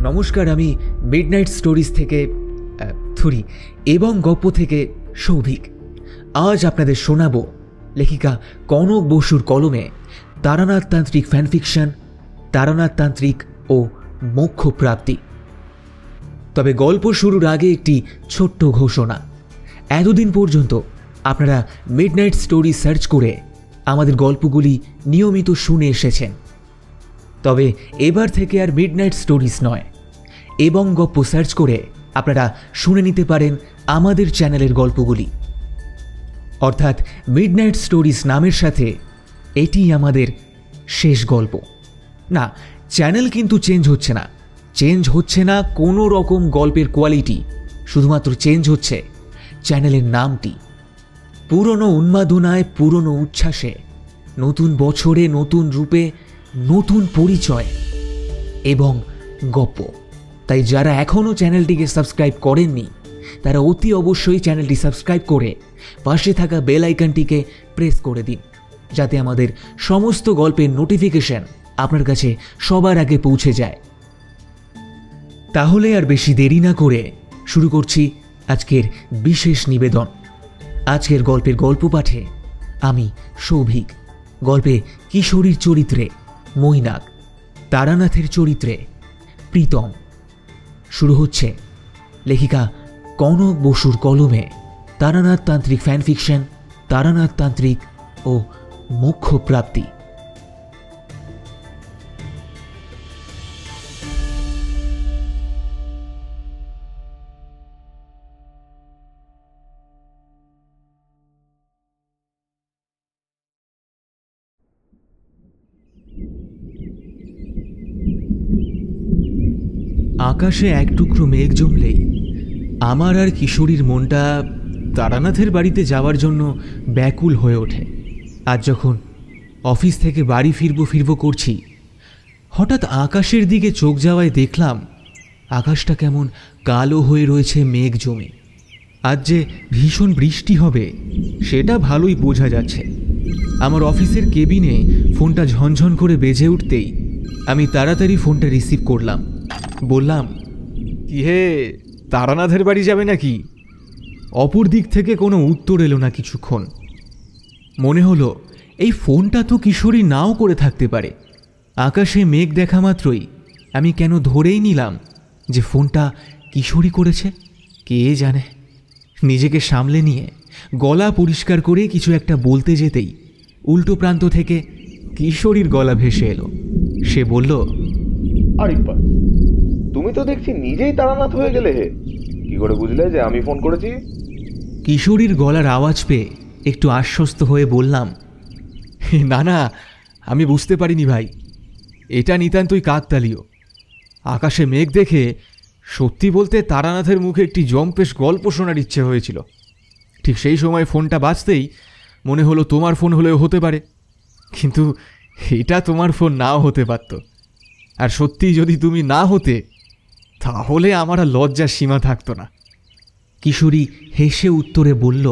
নমস্কার, আমি midnight stories থেকে থুরি এবং গপ্প থেকে সৌভিক। আজ আপনাদের শোনাবো লেখিকা কনক বসুর কলমে তারানাথ তান্ত্রিক ফ্যানফিকশন তারানাথ তান্ত্রিক ও মোক্ষ প্রাপ্তি। তবে গল্প শুরুর আগে একটি ছোট্ট ঘোষণা। এতদিন পর্যন্ত আপনারা মিডনাইট স্টোরি সার্চ করে আমাদের গল্পগুলি নিয়মিত শুনে এসেছেন। তবে এবার থেকে আর মিডনাইট স্টোরিজ নয়, এবং গপ্প সার্চ করে আপনারা শুনে নিতে পারেন আমাদের চ্যানেলের গল্পগুলি। অর্থাৎ মিডনাইট স্টোরিজ নামের সাথে এটি আমাদের শেষ গল্প। না, চ্যানেল কিন্তু চেঞ্জ হচ্ছে না কোনো রকম গল্পের কোয়ালিটি, শুধুমাত্র চেঞ্জ হচ্ছে চ্যানেলের নামটি। পুরনো উন্মাদনায়, পুরনো উচ্ছ্বাসে, নতুন বছরে, নতুন রূপে, নতুন পরিচয় এবং গপ্প। তাই যারা এখনও চ্যানেলটিকে সাবস্ক্রাইব করেননি তারা অতি অবশ্যই চ্যানেলটি সাবস্ক্রাইব করে পাশে থাকা বেল আইকনটিকে প্রেস করে দিন, যাতে আমাদের সমস্ত গল্পের নোটিফিকেশন আপনার কাছে সবার আগে পৌঁছে যায়। তাহলে আর বেশি দেরি না করে শুরু করছি আজকের বিশেষ নিবেদন। আজকের গল্পের গল্প পাঠে আমি সৌভিক, গল্পে কিশোরীর চরিত্রে মৈনাক, তারানাথের চরিত্রে প্রীতম। শুরু হচ্ছে লেখিকা কনক বসুর কলমে তারানাথ তান্ত্রিক ফ্যানফিকশন তারানাথ তান্ত্রিক ও মোক্ষ প্রাপ্তি। আকাশে এক টুকরো মেঘ জমলেই আমার আর কিশোরীর মনটা তারানাথের বাড়িতে যাওয়ার জন্য ব্যাকুল হয়ে ওঠে। আজ যখন অফিস থেকে বাড়ি ফিরবো করছি, হঠাৎ আকাশের দিকে চোখ যাওয়ায় দেখলাম আকাশটা কেমন কালো হয়ে রয়েছে মেঘ জমে। আজ যে ভীষণ বৃষ্টি হবে সেটা ভালোই বোঝা যাচ্ছে। আমার অফিসের কেবিনে ফোনটা ঝনঝন করে বেজে উঠতেই আমি তাড়াতাড়ি ফোনটা রিসিভ করলাম। বললাম, কি হে, তারানাথের বাড়ি যাবে নাকি? অপর দিক থেকে কোনো উত্তর এলো না কিছুক্ষণ। মনে হলো এই ফোনটা তো কিশোরী নাও করে থাকতে পারে। আকাশে মেঘ দেখা মাত্রই আমি কেন ধরেই নিলাম যে ফোনটা কিশোরী করেছে। কে জানে। নিজেকে সামলে নিয়ে গলা পরিষ্কার করে কিছু একটা বলতে যেতেই উল্টো প্রান্ত থেকে কিশোরীর গলা ভেসে এলো। সে বলল, আরিফা, তুমি তো দেখছি নিজেই তারানাথ হয়ে গেলে। হে, কি করে বুঝলে যে আমি ফোন করেছি? কিশোরীর গলার আওয়াজ পেয়ে একটু আশ্বস্ত হয়ে বললাম, না, আমি বুঝতে পারিনি ভাই, এটা নিতান্তই কাকতালীয়। আকাশে মেঘ দেখে সত্যি বলতে তারানাথের মুখে একটি জম্পেশ গল্প শোনার ইচ্ছে হয়েছিল। ঠিক সেই সময় ফোনটা বাজতেই মনে হলো তোমার ফোন হলেও হতে পারে, কিন্তু এটা তোমার ফোন নাও হতে পারত। আর সত্যি যদি তুমি না হতে তাহলে আমার আর লজ্জার সীমা থাকতো না। কিশোরী হেসে উত্তরে বলল,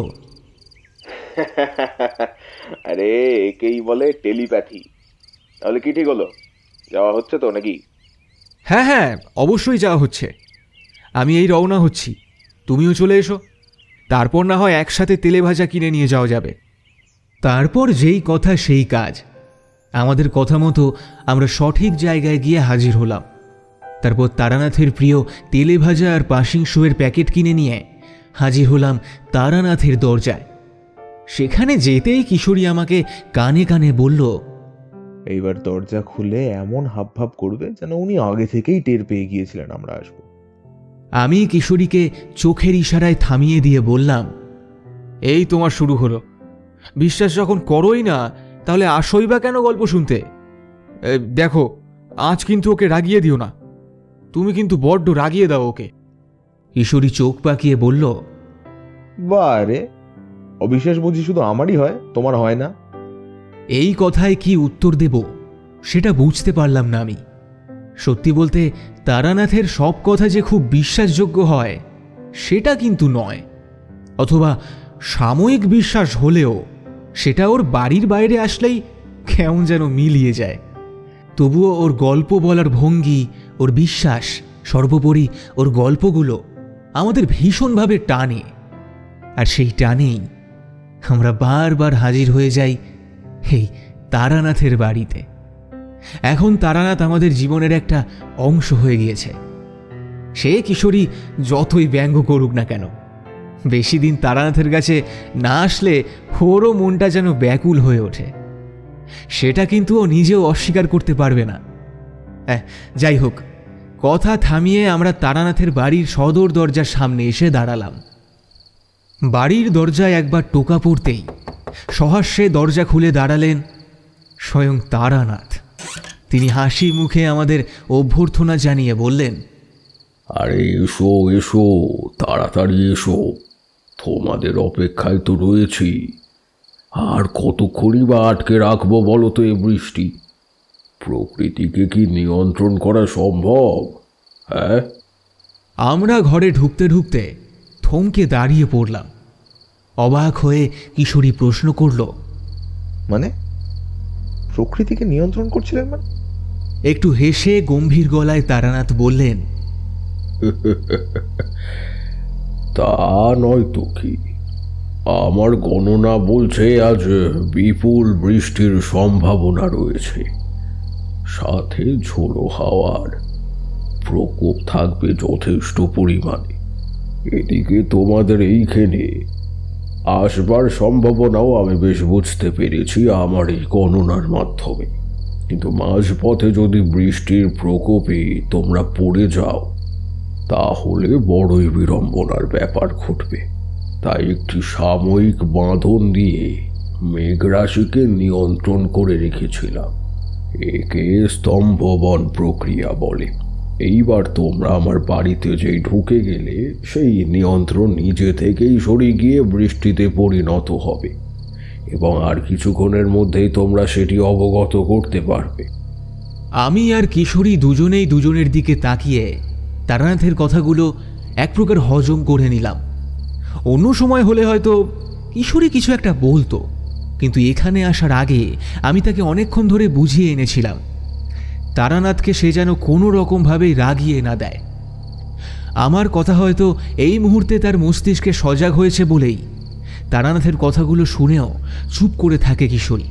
আরে একেই বলে টেলিপ্যাথি। তাহলে কি ঠিক হলো? যাওয়া হচ্ছে তো নাকি? হ্যাঁ, অবশ্যই যাওয়া হচ্ছে। আমি এই রওনা হচ্ছি, তুমিও চলে এসো। তারপর না হয় একসাথে তেলে ভাজা কিনে নিয়ে যাওয়া যাবে। তারপর যেই কথা সেই কাজ। আমাদের কথা মতো আমরা সঠিক জায়গায় গিয়ে হাজির হলাম। তারপর তারানাথের প্রিয় তেলে ভাজা আর পাসিং শোয়ের প্যাকেট কিনে নিয়ে হাজির হলাম তারানাথের দরজায়। সেখানে যেতেই কিশোরী আমাকে কানে কানে বলল, এইবার দরজা খুলে এমন হাবভাব করবে যেন উনি আগে থেকেই টের পেয়ে গিয়েছিলেন আমরা আসবো। আমি কিশোরীকে চোখের ইশারায় থামিয়ে দিয়ে বললাম, এই তোমার শুরু হলো। বিশ্বাস যখন করোই না তাহলে আসোই বা কেন গল্প শুনতে? দেখো, আজ কিন্তু ওকে রাগিয়ে দিও না। তুমি কিন্তু বড্ড রাগিয়ে দাও ওকে। কিশোরী চোখ পাকিয়ে বলল, বারে, অবিশ্বাস বুঝি শুধু আমারই হয়, তোমার হয় না? এই কথায় কি উত্তর দেব সেটা বুঝতে পারলাম না আমি। সত্যি বলতে তারানাথের সব কথা যে খুব বিশ্বাসযোগ্য হয় সেটা কিন্তু নয়, অথবা সাময়িক বিশ্বাস হলেও সেটা ওর বাড়ির বাইরে আসলেই কেমন যেন মিলিয়ে যায়। তবুও ওর গল্প বলার ভঙ্গি, ওর বিশ্বাস সর্বোপরি ওর গল্পগুলো আমাদের ভীষণভাবে টানে, আর সেই টানেই আমরা বারবার হাজির হয়ে যাই এই তারানাথের বাড়িতে। এখন তারানাথ আমাদের জীবনের একটা অংশ হয়ে গিয়েছে। সে কিশোরী যতই ব্যঙ্গ করুক না কেন, বেশি দিন তারানাথের কাছে না আসলে ওরও মনটা যেন ব্যাকুল হয়ে ওঠে। সেটা কিন্তু ও নিজেও অস্বীকার করতে পারবে না। যাই হোক, কথা থামিয়ে আমরা তারানাথের বাড়ির সদর দরজার সামনে এসে দাঁড়ালাম। বাড়ির দরজায় একবার টোকা পড়তেই সহাস্যে দরজা খুলে দাঁড়ালেন স্বয়ং তারানাথ। তিনি হাসি মুখে আমাদের অভ্যর্থনা জানিয়ে বললেন, আরে এসো এসো, তাড়াতাড়ি এসো, তোমাদের অপেক্ষায় তো রয়েছি। আর কতক্ষণই বা আটকে রাখবো বলো তো এ বৃষ্টি? প্রকৃতিকে কি নিয়ন্ত্রণ করা সম্ভব? হ্যাঁ। আমরা ঘরে ঢুকতে ঢুকতে থমকে দাঁড়িয়ে পড়লাম। অবাক হয়ে কিশোরী প্রশ্ন করল, মানে প্রকৃতিকে নিয়ন্ত্রণ করছিলেন মানে? একটু হেসে গম্ভীর গলায় তারানাথ বললেন, তা নয় তো কি, আমার গণনা বলছে আজ বিপুল বৃষ্টির সম্ভাবনা রয়েছে, সাথে ঝোড়ো হাওয়ার প্রকোপ থাকবে যথেষ্ট পরিমাণে। এদিকে তোমাদের এইখানে আসবার সম্ভাবনাও আমি বেশ বুঝতে পেরেছি আমার এই গণনার মাধ্যমে। কিন্তু মাঝপথে যদি বৃষ্টির প্রকোপে তোমরা পড়ে যাও তাহলে বড়ই বিড়ম্বনার ব্যাপার ঘটবে। তাই একটি সাময়িক বাঁধন দিয়ে মেঘরাশিকে নিয়ন্ত্রণ করে রেখেছিলাম। একে স্তম্ভবন প্রক্রিয়া বলে। এইবার তোমরা আমার বাড়িতে যেই ঢুকে গেলে সেই নিয়ন্ত্রণ নিজে থেকেই সরে গিয়ে বৃষ্টিতে পরিণত হবে, এবং আর কিছুক্ষণের মধ্যেই তোমরা সেটি অবগত করতে পারবে। আমি আর কিশোরী দুজনেই দুজনের দিকে তাকিয়ে তারানাথের কথাগুলো এক প্রকার হজম করে নিলাম। অন্য সময় হলে হয়তো কিশোরী কিছু একটা বলতো, কিন্তু এখানে আসার আগে আমি তাকে অনেকক্ষণ ধরে বুঝিয়ে এনেছিলাম তারানাথকে সে যেন কোনো রকমভাবেই রাগিয়ে না দেয়। আমার কথা হয়তো এই মুহূর্তে তার মস্তিষ্কে সজাগ হয়েছে বলেই তারানাথের কথাগুলো শুনেও চুপ করে থাকে কিশোরী।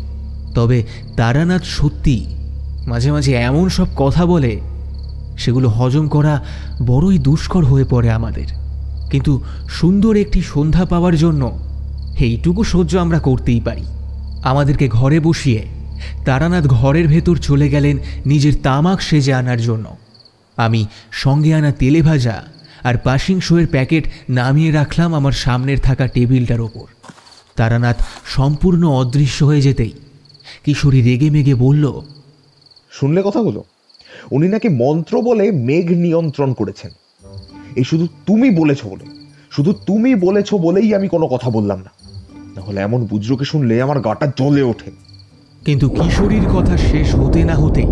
তবে তারানাথ সত্যি মাঝে মাঝে এমন সব কথা বলে সেগুলো হজম করা বড়ই দুষ্কর হয়ে পড়ে আমাদের। কিন্তু সুন্দর একটি সন্ধ্যা পাওয়ার জন্য এইটুকু সহ্য আমরা করতেই পারি। আমাদেরকে ঘরে বসিয়ে তারানাথ ঘরের ভেতর চলে গেলেন নিজের তামাক সেজে আনার জন্য। আমি সঙ্গে আনা তেলে ভাজা আর পাসিং শোয়ের প্যাকেট নামিয়ে রাখলাম আমার সামনের থাকা টেবিলটার ওপর। তারানাথ সম্পূর্ণ অদৃশ্য হয়ে যেতেই কিশোরী রেগে মেগে বলল, শুনলে কথাগুলো? উনি নাকি মন্ত্র বলে মেঘ নিয়ন্ত্রণ করেছেন। এই শুধু তুমি বলেছো বলেই আমি কোনো কথা বললাম না, নাহলে এমন বুজরুকে শুনলে আমার গাটা জ্বলে ওঠে। কিন্তু কিশোরীর কথা শেষ হতে না হতেই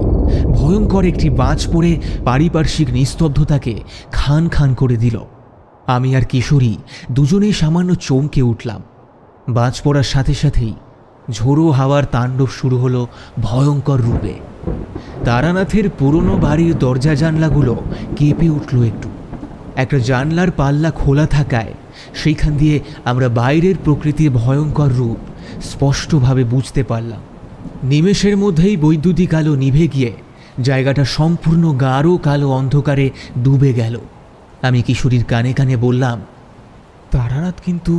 ভয়ঙ্কর একটি বাজ পড়ে পারিপার্শ্বিক নিস্তব্ধতাকে খান খান করে দিল। আমি আর কিশোরী দুজনেই সামান্য চমকে উঠলাম। বাজ পড়ার সাথে সাথেই ঝোড়ো হাওয়ার তাণ্ডব শুরু হলো ভয়ঙ্কর রূপে। তারানাথের পুরনো বাড়ির দরজা জানলাগুলো কেঁপে উঠল একটু। একটা জানলার পাল্লা খোলা থাকায় সেইখান দিয়ে আমরা বাইরের প্রকৃতির ভয়ঙ্কর রূপ স্পষ্টভাবে বুঝতে পারলাম। নিমেষের মধ্যেই বৈদ্যুতিক আলো নিভে গিয়ে জায়গাটা সম্পূর্ণ গাঢ় কালো অন্ধকারে ডুবে গেল। আমি কিশোরীর কানে কানে বললাম, তারানাথ কিন্তু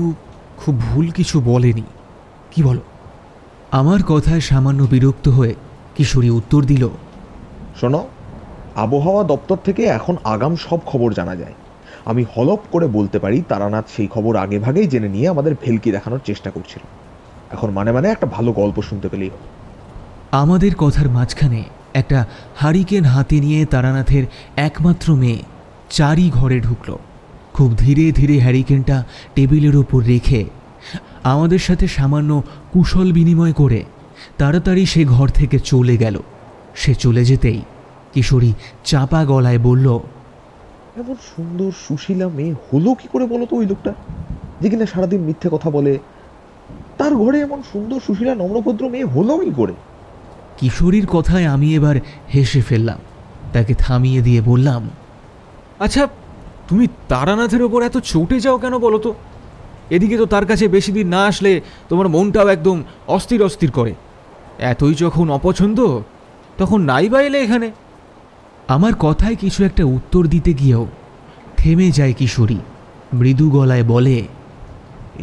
খুব ভুল কিছু বলেনি, কি বলো? আমার কথায় সামান্য বিরক্ত হয়ে কিশোরী উত্তর দিল, শোনো, আবহাওয়া দপ্তর থেকে এখন আগাম সব খবর জানা যায়। আমি হলপ করে বলতে পারি তারানাথ সেই খবর আগে ভাগেই জেনে নিয়ে আমাদের ভেলকি দেখানোর চেষ্টা করছিল। এখন মানে একটা ভালো গল্প শুনতে পেলেই হবে। আমাদের কথার মাঝখানে একটা হারিকেন হাতে নিয়ে তারানাথের একমাত্র মেয়ে চারি ঘরে ঢুকল। খুব ধীরে ধীরে হ্যারিকেনটা টেবিলের ওপর রেখে আমাদের সাথে সামান্য কুশল বিনিময় করে তাড়াতাড়ি সে ঘর থেকে চলে গেল। সে চলে যেতেই কিশোরী চাপা গলায় বলল, এমন সুন্দর সুশীলা মেয়ে হলো কি করে বলো তো ওই লোকটা, যে কিনা সারাদিন মিথ্যে কথা বলে? তার ঘরে এমন সুন্দর সুশীলা নম্রভদ্র মেয়ে হলো কি করে? কিশোরীর কথায় আমি এবার হেসে ফেললাম। তাকে থামিয়ে দিয়ে বললাম, আচ্ছা, তুমি তারানাথের ওপর এত চটে যাও কেন বলো তো? এদিকে তো তার কাছে বেশি দিন না আসলে তোমার মনটাও একদম অস্থির অস্থির করে। এতই যখন অপছন্দ, তখন নাই বা এলে এখানে। আমার কথায় কিছু একটা উত্তর দিতে গিয়েও থেমে যায় কিশোরী। মৃদু গলায় বলে,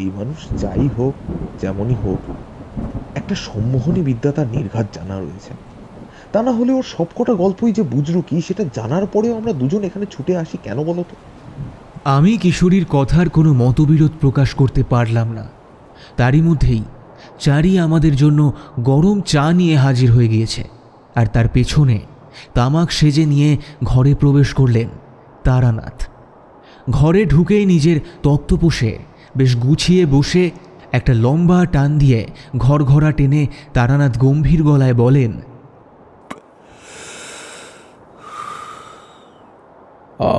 এই মানুষ যাই হোক, যেমনই হোক, একটা সম্মোহনী বিদ্যা তার নির্ঘাত জানা রয়েছে। তা না হলে ওর সবকটা গল্পই যে বুঝলো কি, সেটা জানার পরেও আমরা দুজন এখানে ছুটে আসি কেন বলো তো? আমি কিশোরীর কথার কোনো মতবিরোধ প্রকাশ করতে পারলাম না। তারই মধ্যেই চারি আমাদের জন্য গরম চা নিয়ে হাজির হয়ে গিয়েছে, আর তার পেছনে তামাক সেজে নিয়ে ঘরে প্রবেশ করলেন তারানাথ। ঘরে ঢুকেই নিজের তক্তপোষে বেশ গুছিয়ে বসে একটা লম্বা টান দিয়ে ঘরঘরা টেনে তারানাথ গম্ভীর গলায় বলেন,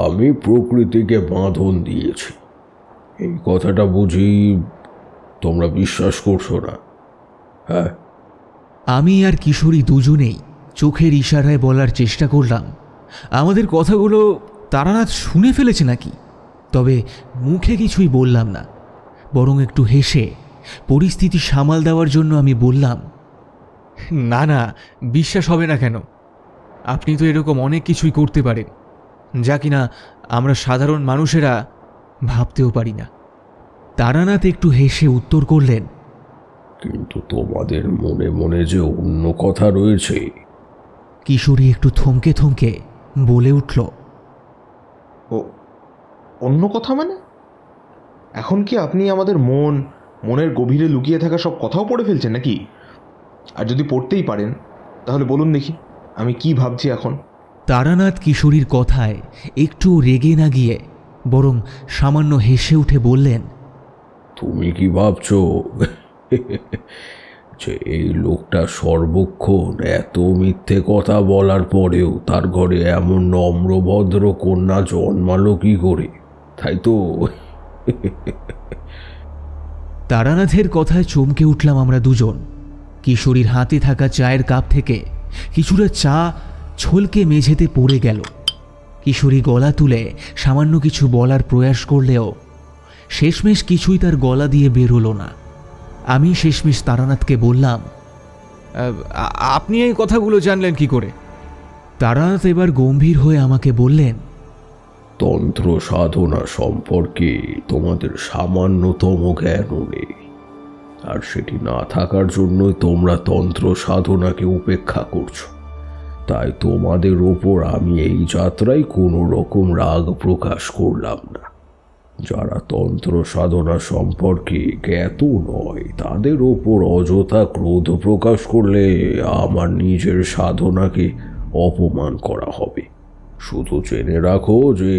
আমি প্রকৃতিকে বাঁধন দিয়েছি, এই কথাটা বুঝি তোমরা বিশ্বাস করছো না? হ্যাঁ। আমি আর কিশোরী দুজনেই চোখের ইশারায় বলার চেষ্টা করলাম আমাদের কথাগুলো তারানাথ শুনে ফেলেছে নাকি। তবে মুখে কিছুই বললাম না, বরং একটু হেসে পরিস্থিতি সামাল দেওয়ার জন্য আমি বললাম, না না, বিশ্বাস হবে না কেন? আপনি তো এরকম অনেক কিছুই করতে পারেন, যা কিনা আমরা সাধারণ মানুষেরা ভাবতেও পারি না। তারানাথ একটু হেসে উত্তর করলেন, কিন্তু তোমাদের মনে মনে যে অন্য কথা রয়েছে। কিশোরী একটু থমকে থমকে বলে উঠল, ও অন্য কথা মানে? এখন কি আপনি আমাদের মনের গভীরে লুকিয়ে থাকা সব কথাও পড়ে ফেলছেন নাকি? আর যদি পড়তেই পারেন তাহলে বলুন দেখি, আমি কি ভাবছি এখন। তারানাথ কিশোরীর কথায় একটু রেগে না গিয়ে বরং সামান্য হেসে উঠে বললেন, তুমি কি ভাবছো যে এই লোকটা সর্বক্ষণ এত মিথ্যে কথা বলার পরেও তার ঘরে এমন নম্রভদ্র কন্যা জন্মালো কি করে, তাই তো? তারানাথের কথায় চমকে উঠলাম আমরা দুজন। কিশোরীর হাতে থাকা চায়ের কাপ থেকে কিছুটা চা ছলকে মেঝেতে পড়ে গেল। কিশোরী গলা তুলে সামান্য কিছু বলার প্রয়াস করলেও শেষমেশ কিছুই তার গলা দিয়ে বেরোলো না। আমি শেষমেশ তারানাথকে বললাম, আপনি এই কথাগুলো জানলেন কি করে? তারানাথ এবার গম্ভীর হয়ে আমাকে বললেন, তন্ত্র সাধনা সম্পর্কে তোমাদের সামান্যতম জ্ঞানও নেই, আর সেটি না থাকার জন্যই তোমরা তন্ত্র সাধনাকে উপেক্ষা করছো। তাই তোমাদের ওপর আমি এই যাত্রায় কোনো রকম রাগ প্রকাশ করলাম না। যারা তন্ত্র সাধনা সম্পর্কে জ্ঞাত নয় তাদের ওপর অযথা ক্রোধ প্রকাশ করলে আমার নিজের সাধনাকে অপমান করা হবে। শুধু জেনে রাখো যে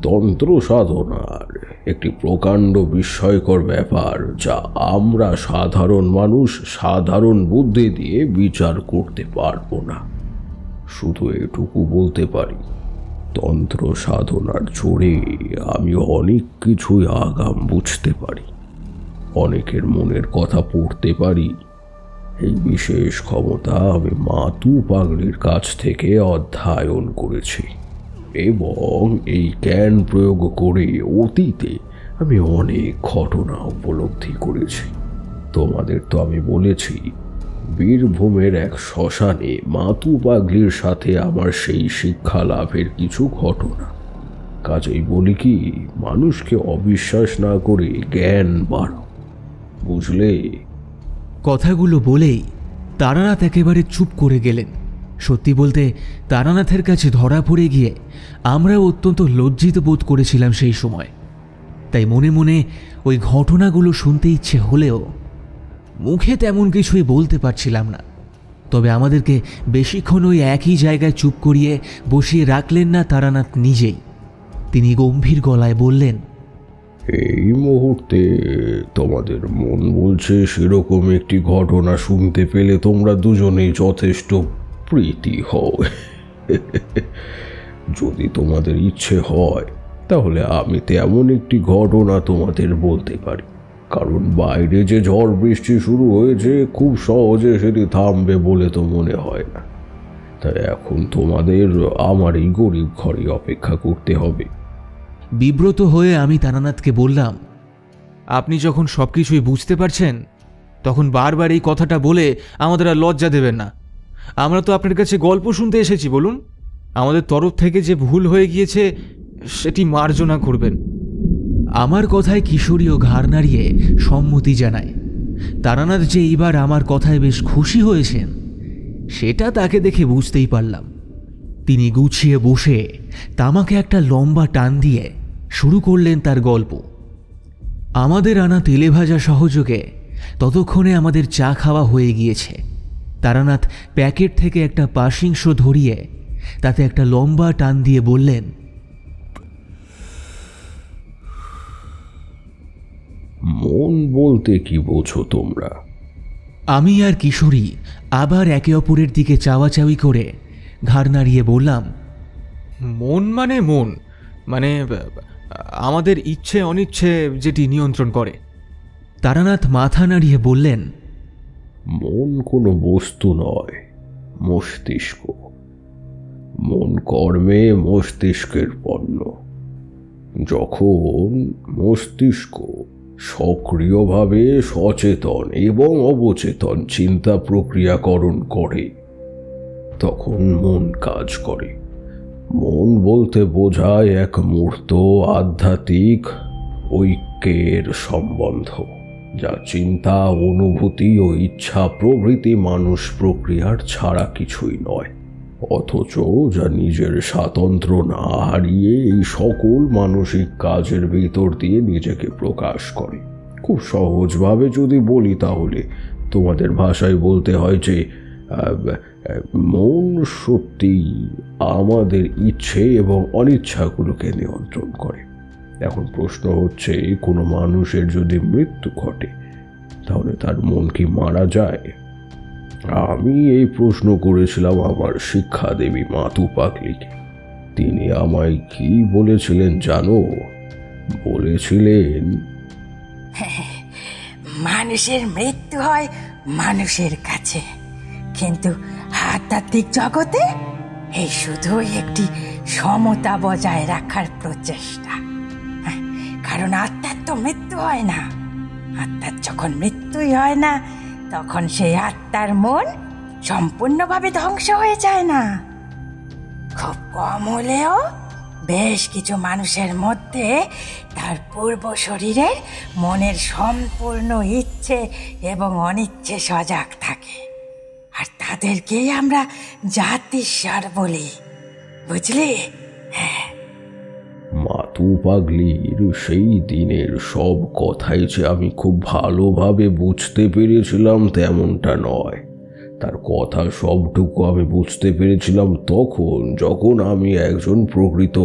তন্ত্র সাধনার একটি প্রকাণ্ড বিস্ময়কর ব্যাপার, যা আমরা সাধারণ মানুষ সাধারণ বুদ্ধি দিয়ে বিচার করতে পারবো না। শুধু এটুকু বলতে পারি, তন্ত্র সাধনার জোরে আমি অনেক কিছুই আগাম বুঝতে পারি, অনেকের মনের কথা পড়তে পারি। এই বিশেষ ক্ষমতা আমি মাতু পাগলির কাছ থেকে অধ্যয়ন করেছি, এবং এই জ্ঞান প্রয়োগ করে অতীতে আমি অনেক ঘটনা উপলব্ধি করেছি। তোমাদের তো আমি বলেছি, বীরভূমের এক শ্মশানে মাতু পাগলির সাথে আমার সেই শিক্ষা লাভের কিছু ঘটনা। কাজেই বলি কি, মানুষকে অবিশ্বাস না করে জ্ঞান বাড়াও, বুঝলে? কথাগুলো বলেই তারানাথ একেবারে চুপ করে গেলেন। সত্যি বলতে তারানাথের কাছে ধরা পড়ে গিয়ে আমরাও অত্যন্ত লজ্জিত বোধ করেছিলাম সেই সময়। তাই মনে মনে ওই ঘটনাগুলো শুনতে ইচ্ছে হলেও মুখে তেমন কিছুই বলতে পারছিলাম না। তবে আমাদেরকে বেশিক্ষণ ওই একই জায়গায় চুপ করিয়ে বসিয়ে রাখলেন না তারানাথ নিজেই। তিনি গম্ভীর গলায় বললেন, এই মুহূর্তে তোমাদের মন বলছে সেরকম একটি ঘটনা শুনতে পেলে তোমরা দুজনেই যথেষ্ট প্রীতি হও। যদি তোমাদের ইচ্ছে হয় তাহলে আমি তেমন একটি ঘটনা তোমাদের বলতে পারি, কারণ বাইরে যে ঝড় বৃষ্টি শুরু হয়েছে খুব সহজে সেটি থামবে বলে তো মনে হয় না। তাই এখন তোমাদের আমার এই গরিব ঘরে অপেক্ষা করতে হবে। বিব্রত হয়ে আমি তারানাথকে বললাম, আপনি যখন সব কিছুই বুঝতে পারছেন তখন বারবার এই কথাটা বলে আমাদের আর লজ্জা দেবেন না। আমরা তো আপনার কাছে গল্প শুনতে এসেছি, বলুন। আমাদের তরফ থেকে যে ভুল হয়ে গিয়েছে সেটি মার্জনা করবেন। আমার কথায় কিশোরীও ঘাড় নাড়িয়ে সম্মতি জানায়। তারানাথ যে এইবার আমার কথায় বেশ খুশি হয়েছেন সেটা তাকে দেখে বুঝতেই পারলাম। তিনি গুছিয়ে বসে তামাকে একটা লম্বা টান দিয়ে শুরু করলেন তার গল্প। আমাদের আনা তেলে ভাজা সহযোগে ততক্ষণে আমাদের চা খাওয়া হয়ে গিয়েছে। তারানাথ প্যাকেট থেকে একটা পাশিংশ ধরিয়ে তাতে একটা লম্বা টান দিয়ে বললেন, মন বলতে কি বোঝো তোমরা? আমি আর কিশোরী আবার একে অপরের দিকে চাওয়াচাওয়ি করে ঘাড় নাড়িয়ে বললাম, মন মানে আমাদের ইচ্ছে অনিচ্ছে যেটি নিয়ন্ত্রণ করে। তারানাথ মাথা নাড়িয়ে বললেন, মন কোনো বস্তু নয়, মস্তিষ্ক। মন কর্মে মস্তিষ্কের পণ্য। যখন মস্তিষ্ক সক্রিয়ভাবে সচেতন এবং অবচেতন চিন্তা প্রক্রিয়াকরণ করে তখন মন কাজ করে। মন বলতে বোঝায় এক মূর্ত আধ্যাত্মিক ঐক্যের সম্বন্ধ, যা চিন্তা, অনুভূতি ও ইচ্ছা প্রভৃতি মানুষ প্রক্রিয়ার ছাড়া কিছুই নয়, অথচ যা নিজের স্বাতন্ত্র্য না হারিয়ে এই সকল মানসিক কাজের ভিতর দিয়ে নিজেকে প্রকাশ করে। খুব সহজভাবে যদি বলি তাহলে তোমাদের ভাষায় বলতে হয় যে মন সত্যিই আমাদের ইচ্ছে এবং অনিচ্ছাগুলোকে নিয়ন্ত্রণ করে। এখন প্রশ্ন হচ্ছে, কোনো মানুষের যদি মৃত্যু ঘটে তাহলে তার মন কি মারা যায়? আমি এই প্রশ্ন করেছিলাম আমার শিক্ষা দেবী মাতু পাগলিকে। তিনি আমায় কি বলেছিলেন জানো? বলেছিলেন, মানুষের মৃত্যু হয় মানুষের কাছে, কিন্তু আধ্যাত্মিক জগতে এই শুধুই একটি সমতা বজায় রাখার প্রচেষ্টা। কারণ আত্মার তো মৃত্যু হয় না। আত্মার যখন মৃত্যুই হয় না তখন সেই আত্মার মন সম্পূর্ণভাবে ধ্বংস হয়ে যায় না। খুব কম হলেও বেশ কিছু মানুষের মধ্যে তার পূর্ব শরীরের মনের সম্পূর্ণ ইচ্ছে এবং অনিচ্ছে সজাগ থাকে, আর তাদেরকেই আমরা জাতিস্বর বলি, বুঝলি? হ্যাঁ। মাতু পাগলির সেই দিনের সব কথাই যে আমি খুব ভালোভাবে বুঝতে পেরেছিলাম তেমনটা নয়। তার কথা সবটুকু আমি বুঝতে পেরেছিলাম যখন আমি একজন প্রকৃত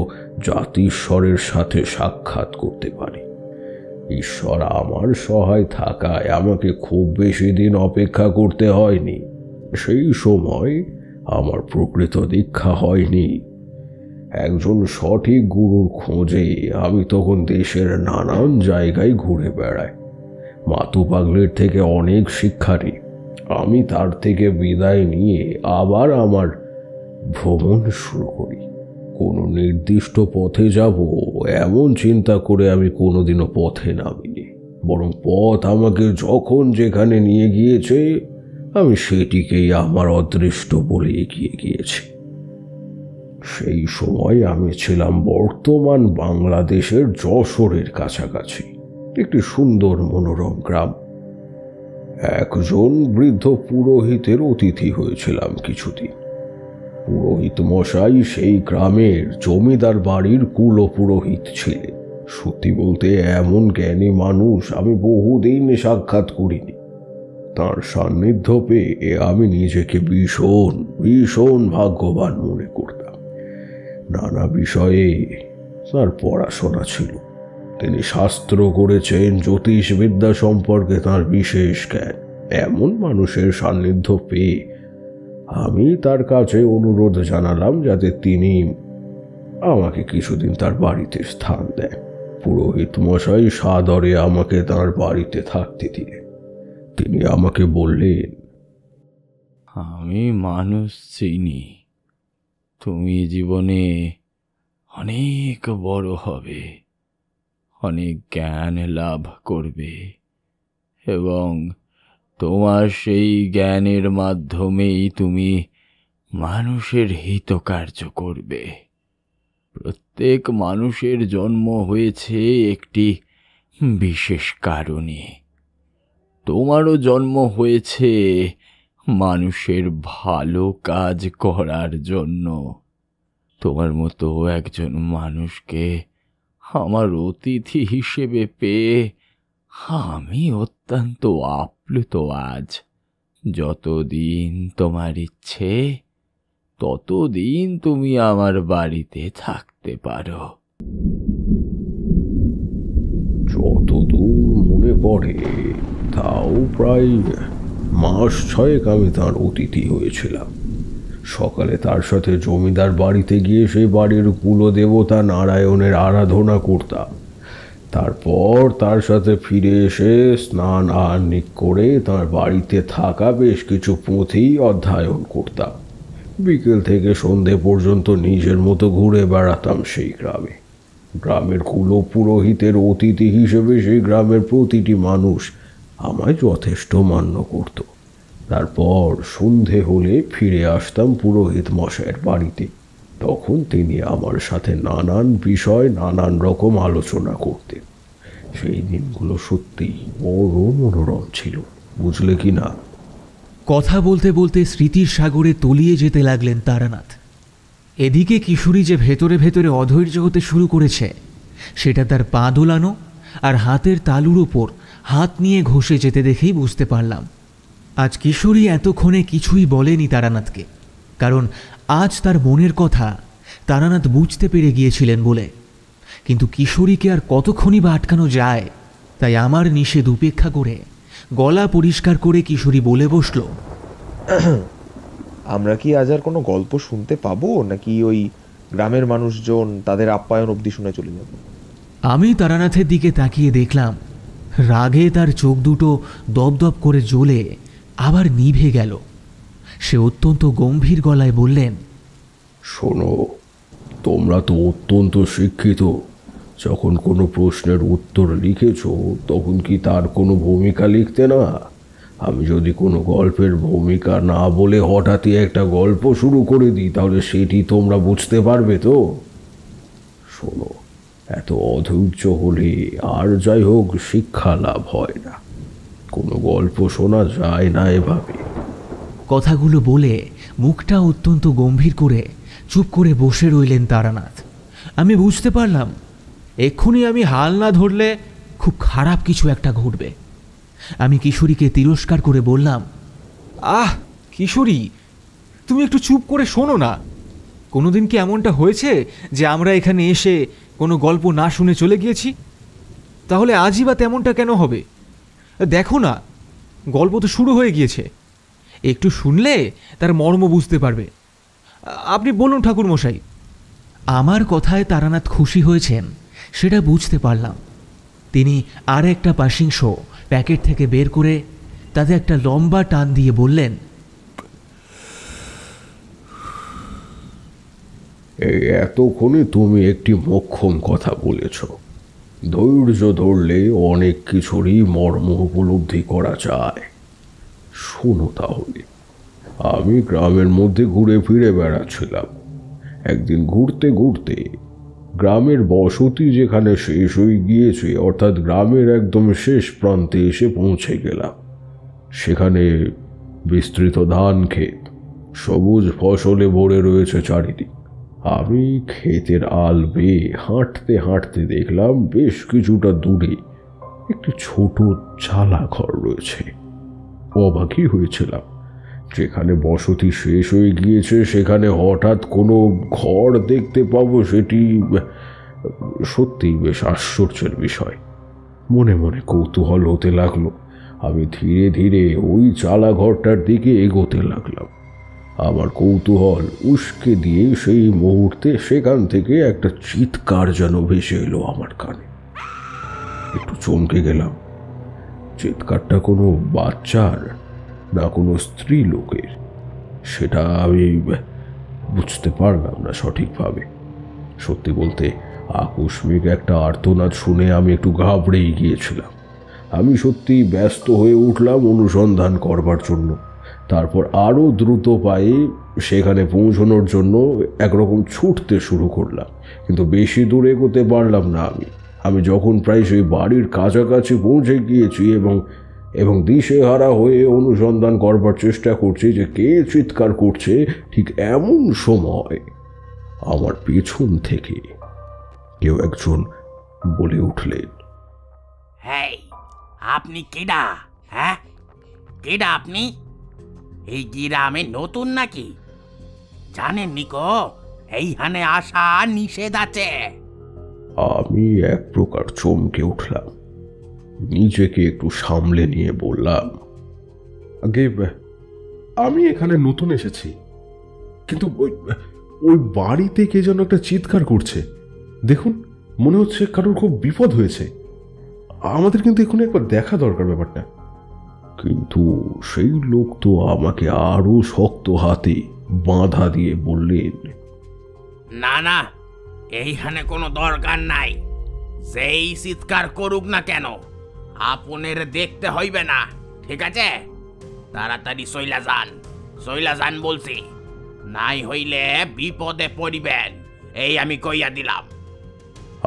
জাতিস্বরের সাথে সাক্ষাৎ করতে পারি। ঈশ্বর আমার সহায় থাকায় আমাকে খুব বেশি দিন অপেক্ষা করতে হয়নি। সেই সময় আমার প্রকৃত দীক্ষা হয়নি। একজন সঠিক গুরুর খোঁজে আমি তখন দেশের নানান জায়গায় ঘুরে বেড়াই। মাতু পাগলের থেকে অনেক শিক্ষা নিই। আমি তার থেকে বিদায় নিয়ে আবার আমার ভ্রমণ শুরু করি। কোনো নির্দিষ্ট পথে যাব এমন চিন্তা করে আমি কোনোদিনও পথে নামিনি, বরং পথ আমাকে যখন যেখানে নিয়ে গিয়েছে আমি সেটিকেই আমার অদৃষ্ট বলে এগিয়ে গিয়েছি। সেই সময় আমি ছিলাম বর্তমান বাংলাদেশের যশোরের কাছাকাছি একটি সুন্দর মনোরম গ্রাম। একজন বৃদ্ধ পুরোহিতের অতিথি হয়েছিলাম কিছুদিন। পুরোহিত মশাই সেই গ্রামের জমিদার বাড়ির কুল পুরোহিত ছিলেন। সত্যি বলতে এমন জ্ঞানী মানুষ আমি বহুদিন সাক্ষাৎ করিনি। তার সান্নিধ্য পেয়ে আমি নিজেকে ভীষণ ভীষণ ভাগ্যবান মনে করতাম। নানা বিষয়ে তার পড়াশোনা ছিল। তিনি শাস্ত্র করেছেন, জ্যোতিষবিদ্যা সম্পর্কে তার বিশেষ জ্ঞান। এমন মানুষের সান্নিধ্য পেয়ে আমি তার কাছে অনুরোধ জানালাম যাতে তিনি আমাকে কিছুদিন তার বাড়িতে স্থান দেন। পুরোহিত মশাই সাদরে আমাকে তার বাড়িতে থাকতে দিলেন। তিনি আমাকে বললেন, আমি মানুষ চিনি, তুমি জীবনে অনেক বড় হবে, অনেক জ্ঞান লাভ করবে এবং তোমার সেই জ্ঞানের মাধ্যমেই তুমি মানুষের হিতকার্য করবে। প্রত্যেক মানুষের জন্ম হয়েছে একটি বিশেষ কারণে। তোমারও জন্ম হয়েছে মানুষের ভালো কাজ করার জন্য। তোমার মতো একজন মানুষকে আমার অতিথি হিসেবে পেয়ে আমি অত্যন্ত আপ্লুত আজ। যতদিন তোমার ইচ্ছে ততদিন তুমি আমার বাড়িতে থাকতে পারো। যতদূর মনে পড়ে তাও প্রায় মাস 6 আমি তার অতিথি হয়েছিলাম। সকালে তার সাথে জমিদার বাড়িতে গিয়ে সেই বাড়ির কুলদেবতা নারায়ণের আরাধনা করতাম। তারপর তার সাথে ফিরে এসে স্নান আহ্নিক করে তার বাড়িতে থাকা বেশ কিছু পুঁথি অধ্যয়ন করতাম। বিকেল থেকে সন্ধে পর্যন্ত নিজের মতো ঘুরে বেড়াতাম সেই গ্রামে। গ্রামের কুলপুরোহিতের অতিথি হিসেবে সেই গ্রামের প্রতিটি মানুষ আমায় যথেষ্ট মান্য করত। তারপর সন্ধে হলে ফিরে আসতাম পুরোহিত মশাইয়ের বাড়িতে। তখন তিনি আমার সাথে নানান বিষয় নানান রকম আলোচনা করতেন। সেই দিনগুলো সত্যি বড় মনোরম ছিল, বুঝলে কি না? কথা বলতে বলতে স্মৃতির সাগরে তলিয়ে যেতে লাগলেন তারানাথ। এদিকে কিশোরী যে ভেতরে ভেতরে অধৈর্য হতে শুরু করেছে সেটা তার পা দোলানো আর হাতের তালুর ওপর হাত নিয়ে ঘষে যেতে দেখেই বুঝতে পারলাম। আজ কিশোরী এতক্ষণে কিছুই বলেনি তারানাথকে, কারণ আজ তার মনের কথা তারানাথ বুঝতে পেরে গিয়েছিলেন বলে। কিন্তু কিশোরীকে আর কতক্ষণই বা আটকানো যায়, তাই আমার নিষেধ উপেক্ষা করে গলা পরিষ্কার করে কিশোরী বলে বসল, আমরা কি আজ আর কোনো গল্প শুনতে পাবো, নাকি ওই গ্রামের মানুষজন তাদের আপ্যায়ন অবধি শুনে চলে যাবে? আমি তারানাথের দিকে তাকিয়ে দেখলাম রাগে তার চোখ দুটো দপদপ করে জ্বলে আবার নিভে গেল। সে অত্যন্ত গম্ভীর গলায় বললেন, শোনো, তোমরা তো অত্যন্ত শিক্ষিত। যখন কোনো প্রশ্নের উত্তর লিখেছ তখন কি তার কোনো ভূমিকা লিখতে না? আমি যদি কোনো গল্পের ভূমিকা না বলে হঠাৎই একটা গল্প শুরু করে দিই, তাহলে সেটি তোমরা বুঝতে পারবে তো? শোনো, এত অধৈর্য হলে আর যাই হোক শিক্ষা লাভ হয় না। কোনো গল্প শোনা যায় না এভাবে। কথাগুলো বলে মুখটা অত্যন্ত গম্ভীর করে চুপ করে বসে রইলেন তারানাথ। আমি বুঝতে পারলাম এক্ষুনি আমি হাল না ধরলে খুব খারাপ কিছু একটা ঘটবে। আমি কিশোরীকে তিরস্কার করে বললাম, আহ কিশোরী, তুমি একটু চুপ করে শোনো না। কোনোদিন কি এমনটা হয়েছে যে আমরা এখানে এসে কোনো গল্প না শুনে চলে গিয়েছি? তাহলে আজই বা তেমনটা কেন হবে? দেখো না, গল্প তো শুরু হয়ে গিয়েছে। একটু শুনলে তার মর্ম বুঝতে পারবে। আপনি বলুন ঠাকুরমশাই। আমার কথায় তারানাথ খুশি হয়েছেন সেটা বুঝতে পারলাম। তিনি আর একটা পাশিংশ প্যাকেট থেকে বের করে তাতে একটা লম্বা টান দিয়ে বললেন, এই এতক্ষণে তুমি একটি মোক্ষম কথা বলেছ। ধৈর্য ধরলে অনেক কিছুরই মর্ম উপলব্ধি করা যায়। শোনো তাহলে, আমি গ্রামের মধ্যে ঘুরে ফিরে বেড়াচ্ছিলাম। একদিন ঘুরতে ঘুরতে গ্রামের বসতি যেখানে শেষ হয়ে গিয়েছে, অর্থাৎ গ্রামের একদম শেষ প্রান্তে এসে পৌঁছে গেলাম। সেখানে বিস্তৃত ধান ক্ষেত, সবুজ ফসলে ভরে রয়েছে চারিদিক। আমি ক্ষেতের আল বেয়ে হাঁটতে হাঁটতে দেখলাম বেশ কিছুটা দূরে একটি ছোট চালা ঘর রয়েছে। অবাকই হয়েছিলাম, যেখানে বসতি শেষ হয়ে গিয়েছে সেখানে হঠাৎ কোনো ঘর দেখতে পাবো, সেটি সত্যিই বেশ আশ্চর্যের বিষয়। মনে মনে কৌতূহল হতে লাগলো। আমি ধীরে ধীরে ওই চালা ঘরটার দিকে এগোতে লাগলাম। আমার কৌতূহল উস্কে দিয়ে সেই মুহূর্তে সেখান থেকে একটা চিৎকার যেন ভেসে এলো আমার কানে। একটু চমকে গেলাম। চিৎকারটা কোনো বাচ্চার না কোনো স্ত্রী লোকের, সেটা আমি বুঝতে পারলাম না সঠিকভাবে। সত্যি বলতে আকস্মিক একটা আর্তনাদ শুনে আমি একটু ঘাবড়েই গিয়েছিলাম। আমি সত্যি ব্যস্ত হয়ে উঠলাম অনুসন্ধান করবার জন্য। তারপর আরও দ্রুত পায়ে সেখানে পৌঁছানোর জন্য একরকম ছুটতে শুরু করলাম, কিন্তু বেশি দূর এগোতে পারলাম না। আমি যখন প্রায় সেই বাড়ির কাছাকাছি পৌঁছে গিয়েছি এবং দিশেহারা হয়ে অনুসন্ধান করবার চেষ্টা করছি যে কে চিৎকার করছে, ঠিক এমন সময় আমার পেছন থেকে কেউ একজন বলে উঠলেন, হেই, আপনি কেডা? হ্যাঁ, কেডা আপনি? এই গ্রামে নতুন নাকি? জানেন নিকো এইখানে আসা নিষেধ আছে। আমি এক প্রকার চমকে উঠলাম। নিজেকে একটু সামলে নিয়ে বললাম, আগে আমি এখানে নতুন এসেছি, কিন্তু ওই বাড়িতে কে যেন একটা চিৎকার করছে। দেখুন, মনে হচ্ছে কারোর খুব বিপদ হয়েছে। আমাদের কিন্তু এখন একবার দেখা দরকার ব্যাপারটা। কিন্তু সেই লোক তো আমাকে আরো শক্ত হাতে বাঁধা দিয়ে বললেন, না না, এইখানে কোনো দরকার নাই। যেই চিৎকার করুক না কেন, আপনের দেখতে হইবে না, ঠিক আছে? তাড়াতাড়ি চইলা যান বলছি, নাই হইলে বিপদে পড়িবেন, এই আমি কইয়া দিলাম।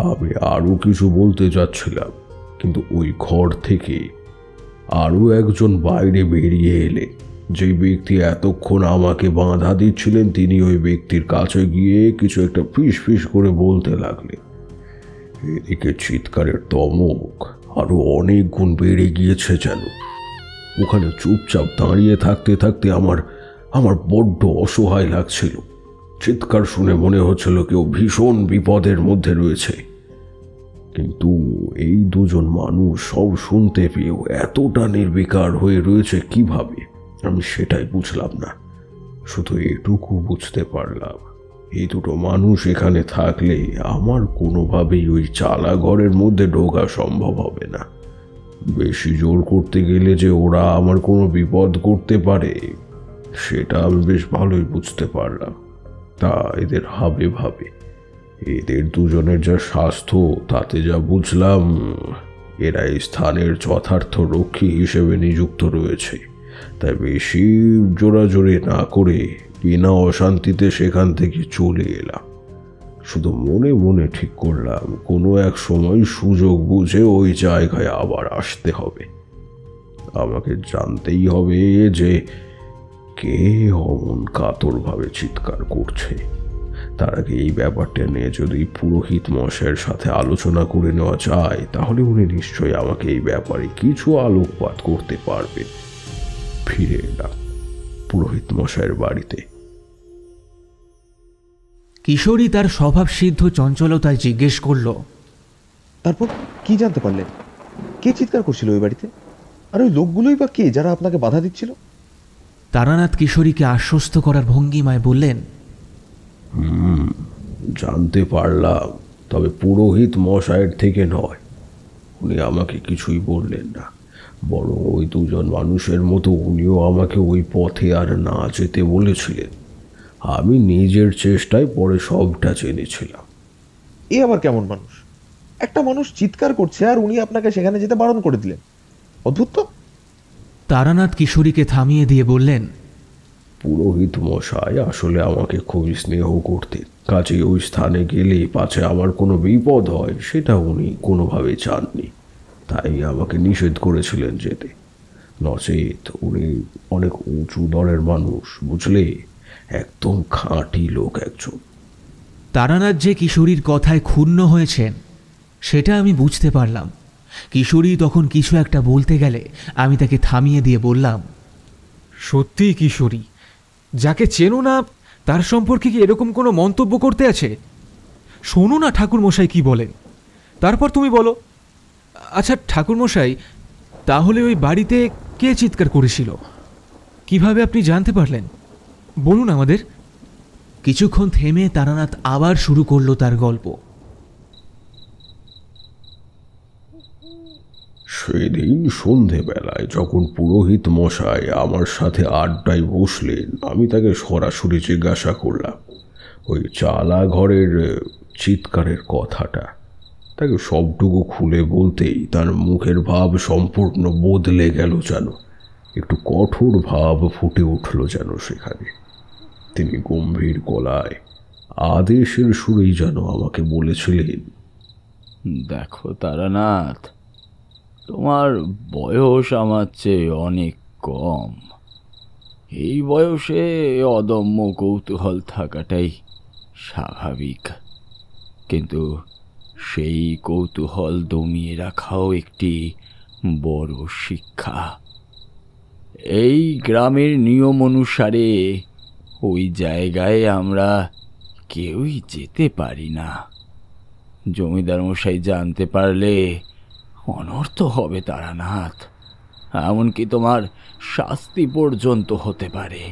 আমি আরো কিছু বলতে যাচ্ছিলাম, কিন্তু ওই ঘর থেকে আরো একজন বাইরে বেরিয়ে এলেন। যে ব্যক্তি এতক্ষণ আমাকে বাঁধা দিচ্ছিলেন তিনি ওই ব্যক্তির কাছে গিয়ে কিছু একটা ফিস ফিস করে বলতে লাগলেন। এদিকে চিৎকারের দমক আরো অনেক গুণ বেড়ে গিয়েছে যেন। ওখানে চুপচাপ দাঁড়িয়ে থাকতে থাকতে আমার বড্ড অসহায় লাগছিল। চিৎকার শুনে মনে হচ্ছিল কেউ ভীষণ বিপদের মধ্যে রয়েছে, কিন্তু এই দুজন মানুষ সব শুনতে পেয়েও এতটা নির্বিকার হয়ে রয়েছে কিভাবে, আমি সেটাই বুঝলাম না। শুধু এটুকু বুঝতে পারলাম, এই দুটো মানুষ এখানে থাকলে আমার কোনোভাবেই ওই চালা ঘরের মধ্যে ঢোকা সম্ভব হবে না। বেশি জোর করতে গেলে যে ওরা আমার কোনো বিপদ করতে পারে সেটা আমি বেশ ভালোই বুঝতে পারলাম। তা এদের ভাবে এদের দুজনের যা স্বাস্থ্য তাতে যা বুঝলাম, এরা এই স্থানের যথার্থ রক্ষী হিসেবে নিযুক্ত রয়েছে। তাই বেশি জোরাজোরি না করে বিনা অশান্তিতে সেখান থেকে চলে এলাম। শুধু মনে মনে ঠিক করলাম কোনো এক সময় সুযোগ বুঝে ওই জায়গায় আবার আসতে হবে। আমাকে জানতেই হবে যে কে অমন কাতরভাবে চিৎকার করছে। তার আগে এই ব্যাপারটা নিয়ে যদি পুরোহিত মশাইয়ের সাথে আলোচনা করে নেওয়া যায় তাহলে উনি নিশ্চয়ই আমাকে এই ব্যাপারে কিছু আলোকপাত করতে পারবেন। ফিরে এলাম পুরোহিত মশাইয়ের বাড়িতে। কিশোরী তার স্বভাবসিদ্ধ চঞ্চলতায় জিজ্ঞেস করল, তারপর কি জানতে পারলেন? কে চিৎকার করছিল ওই বাড়িতে? আর ওই লোকগুলোই বা কে যারা আপনাকে বাধা দিচ্ছিল? তারানাথ কিশোরীকে আশ্বস্ত করার ভঙ্গিমায় বললেন, জানতে পারলাম, তবে পুরোহিত মশাইয়ের থেকে নয়। উনি আমাকে কিছুই বললেন না, বরং ওই দুজন মানুষের মতো উনিও আমাকে ওই পথে আর না যেতে বলেছিলেন। আমি নিজের চেষ্টায় পরে সবটা জেনেছিলাম। এ আবার কেমন মানুষ? একটা মানুষ চিৎকার করছে আর উনি আপনাকে সেখানে যেতে বারণ করে দিলেন, অদ্ভুত তো। তারানাথ কিশোরীকে থামিয়ে দিয়ে বললেন, পুরোহিত মশাই আসলে আমাকে খুবই স্নেহ করতেন, কাজে ওই স্থানে গেলে পাছে আমার কোনো বিপদ হয় সেটা উনি কোনোভাবে চাননি, তাই আমাকে নিষেধ করেছিলেন যেতে। নচেত উনি অনেক উঁচু দরের মানুষ, বুঝলে, একদম খাঁটি লোক একজন। তারানাথ যে কিশোরীর কথায় ক্ষুণ্ণ হয়েছেন সেটা আমি বুঝতে পারলাম। কিশোরী তখন কিছু একটা বলতে গেলে আমি তাকে থামিয়ে দিয়ে বললাম, সত্যি কিশোরী, যাকে চেনো না তার সম্পর্কে কি এরকম কোনো মন্তব্য করতে আছে? শোনো না ঠাকুরমশাই কি বলেন, তারপর তুমি বলো। আচ্ছা ঠাকুরমশাই, তাহলে ওই বাড়িতে কে চিৎকার করেছিল? কিভাবে আপনি জানতে পারলেন? বলুন আমাদের। কিছুক্ষণ থেমে তারানাথ আবার শুরু করলো তার গল্প। সেদিন সন্ধেবেলায় যখন পুরোহিত মশাই আমার সাথে আড্ডায় বসলেন, আমি তাকে সরাসরি জিজ্ঞাসা করলাম, ওই চালা ঘরের চিৎকারের কথাটা। তাকে সবটুকু খুলে বলতেই তার মুখের ভাব সম্পূর্ণ বদলে গেল, যেন একটু কঠোর ভাব ফুটে উঠল যেন সেখানে। তিনি গম্ভীর গলায় আদেশের সুরেই যেন আমাকে বলেছিলেন, দেখো তারানাথ, তোমার বয়স আমার চেয়ে অনেক কম। এই বয়সে অদম্য কৌতূহল থাকাটাই স্বাভাবিক, কিন্তু সেই কৌতূহল দমিয়ে রাখাও একটি বড় শিক্ষা। এই গ্রামের নিয়ম অনুসারে ওই জায়গায় আমরা কেউই যেতে পারি না। জমিদার মশাই জানতে পারলে অনর্থ হবে তারানাথ, এমনকি তোমার শাস্তি পর্যন্ত হতে পারে।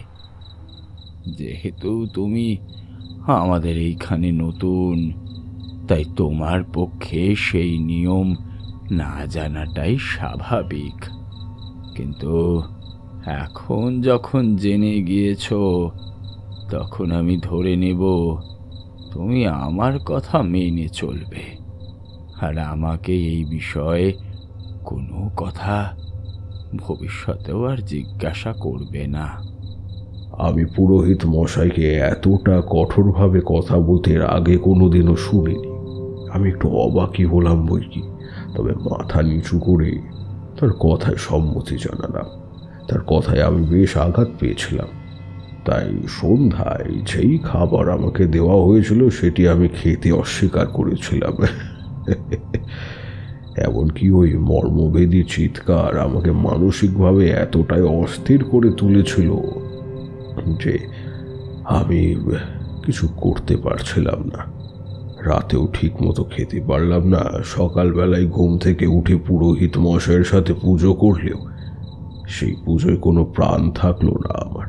যেহেতু তুমি আমাদের এইখানে নতুন, তাই তোমার পক্ষে সেই নিয়ম না জানাটাই স্বাভাবিক। কিন্তু এখন যখন জেনে গিয়েছ, তখন আমি ধরে নেব তুমি আমার কথা মেনে চলবে, আর আমাকে এই বিষয়ে কোনো কথা ভবিষ্যতেও আর জিজ্ঞাসা করবে না। আমি পুরোহিত মশাইকে এতটা কঠোরভাবে কথা বলতে আগে কোনোদিনও শুনিনি। আমি একটু অবাকই হলাম বই কি, তবে মাথা নিচু করে তার কথায় সম্মতি জানালাম। তার কথায় আমি বেশ আঘাত পেয়েছিলাম, তাই সন্ধ্যায় যেই খাবার আমাকে দেওয়া হয়েছিল সেটি আমি খেতে অস্বীকার করেছিলাম। এমনকি ওই মর্মভেদী চিৎকার আমাকে মানসিকভাবে এতটাই অস্থির করে তুলেছিল যে আমি কিছু করতে পারছিলাম না। রাতেও ঠিক মতো খেতে পারলাম না। সকালবেলায় ঘুম থেকে উঠে পুরোহিত মশাইয়ের সাথে পুজো করলেও সেই পুজোয় কোনো প্রাণ থাকলো না আমার।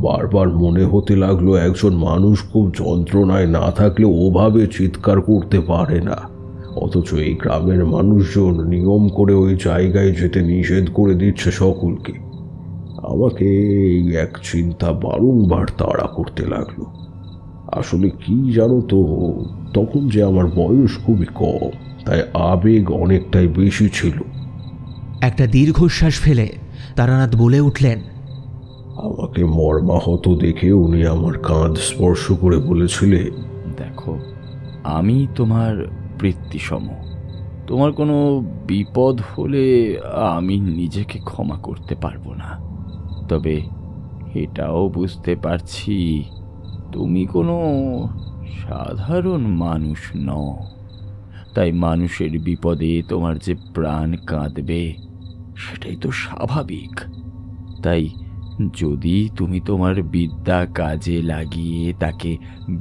বারবার মনে হতে লাগলো একজন মানুষ খুব যন্ত্রণায় না থাকলে ওভাবে চিৎকার করতে পারে না, অথচ এই গ্রামের মানুষজন নিয়ম করে ওই জায়গায় যেতে নিষেধ করে দিচ্ছে সকলকে। আমাকে এই এক চিন্তা বারংবার তাড়া করতে লাগলো। আসলে কি জানো তো, তখন যে আমার বয়স খুবই কম, তাই আবেগ অনেকটাই বেশি ছিল। একটা দীর্ঘশ্বাস ফেলে তারানাথ বলে উঠলেন, আমাকে মর্মাহত দেখে উনি আমার কাঁধ স্পর্শ করে বলেছিলেন, দেখো, আমি তোমার বৃত্তিসম। তোমার কোনো বিপদ হলে আমি নিজেকে ক্ষমা করতে পারবো না, তবে এটাও বুঝতে পারছি তুমি কোনো সাধারণ মানুষ নও। তাই মানুষের বিপদে তোমার যে প্রাণ কাঁদবে সেটাই তো স্বাভাবিক। তাই যদি তুমি তোমার বিদ্যা কাজে লাগিয়ে তাকে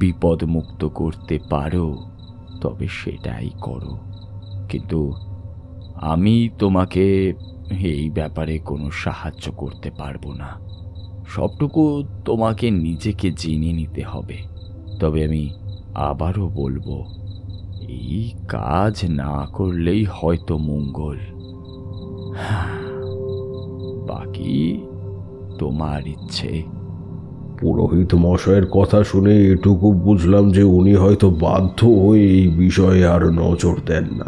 বিপদমুক্ত করতে পারো, তবে সেটাই করো। কিন্তু আমি তোমাকে এই ব্যাপারে কোনো সাহায্য করতে পারবো না। সবটুকু তোমাকে নিজেকে জেনে নিতে হবে। তবে আমি আবারও বলবো, এই কাজ না করলেই হয়তো মঙ্গল। বাকি তোমার ইচ্ছে। পুরোহিত মশাইয়ের কথা শুনে এটুকু বুঝলাম যে উনি হয়তো বাধ্য হয়ে এই বিষয়ে আর নজর দেন না।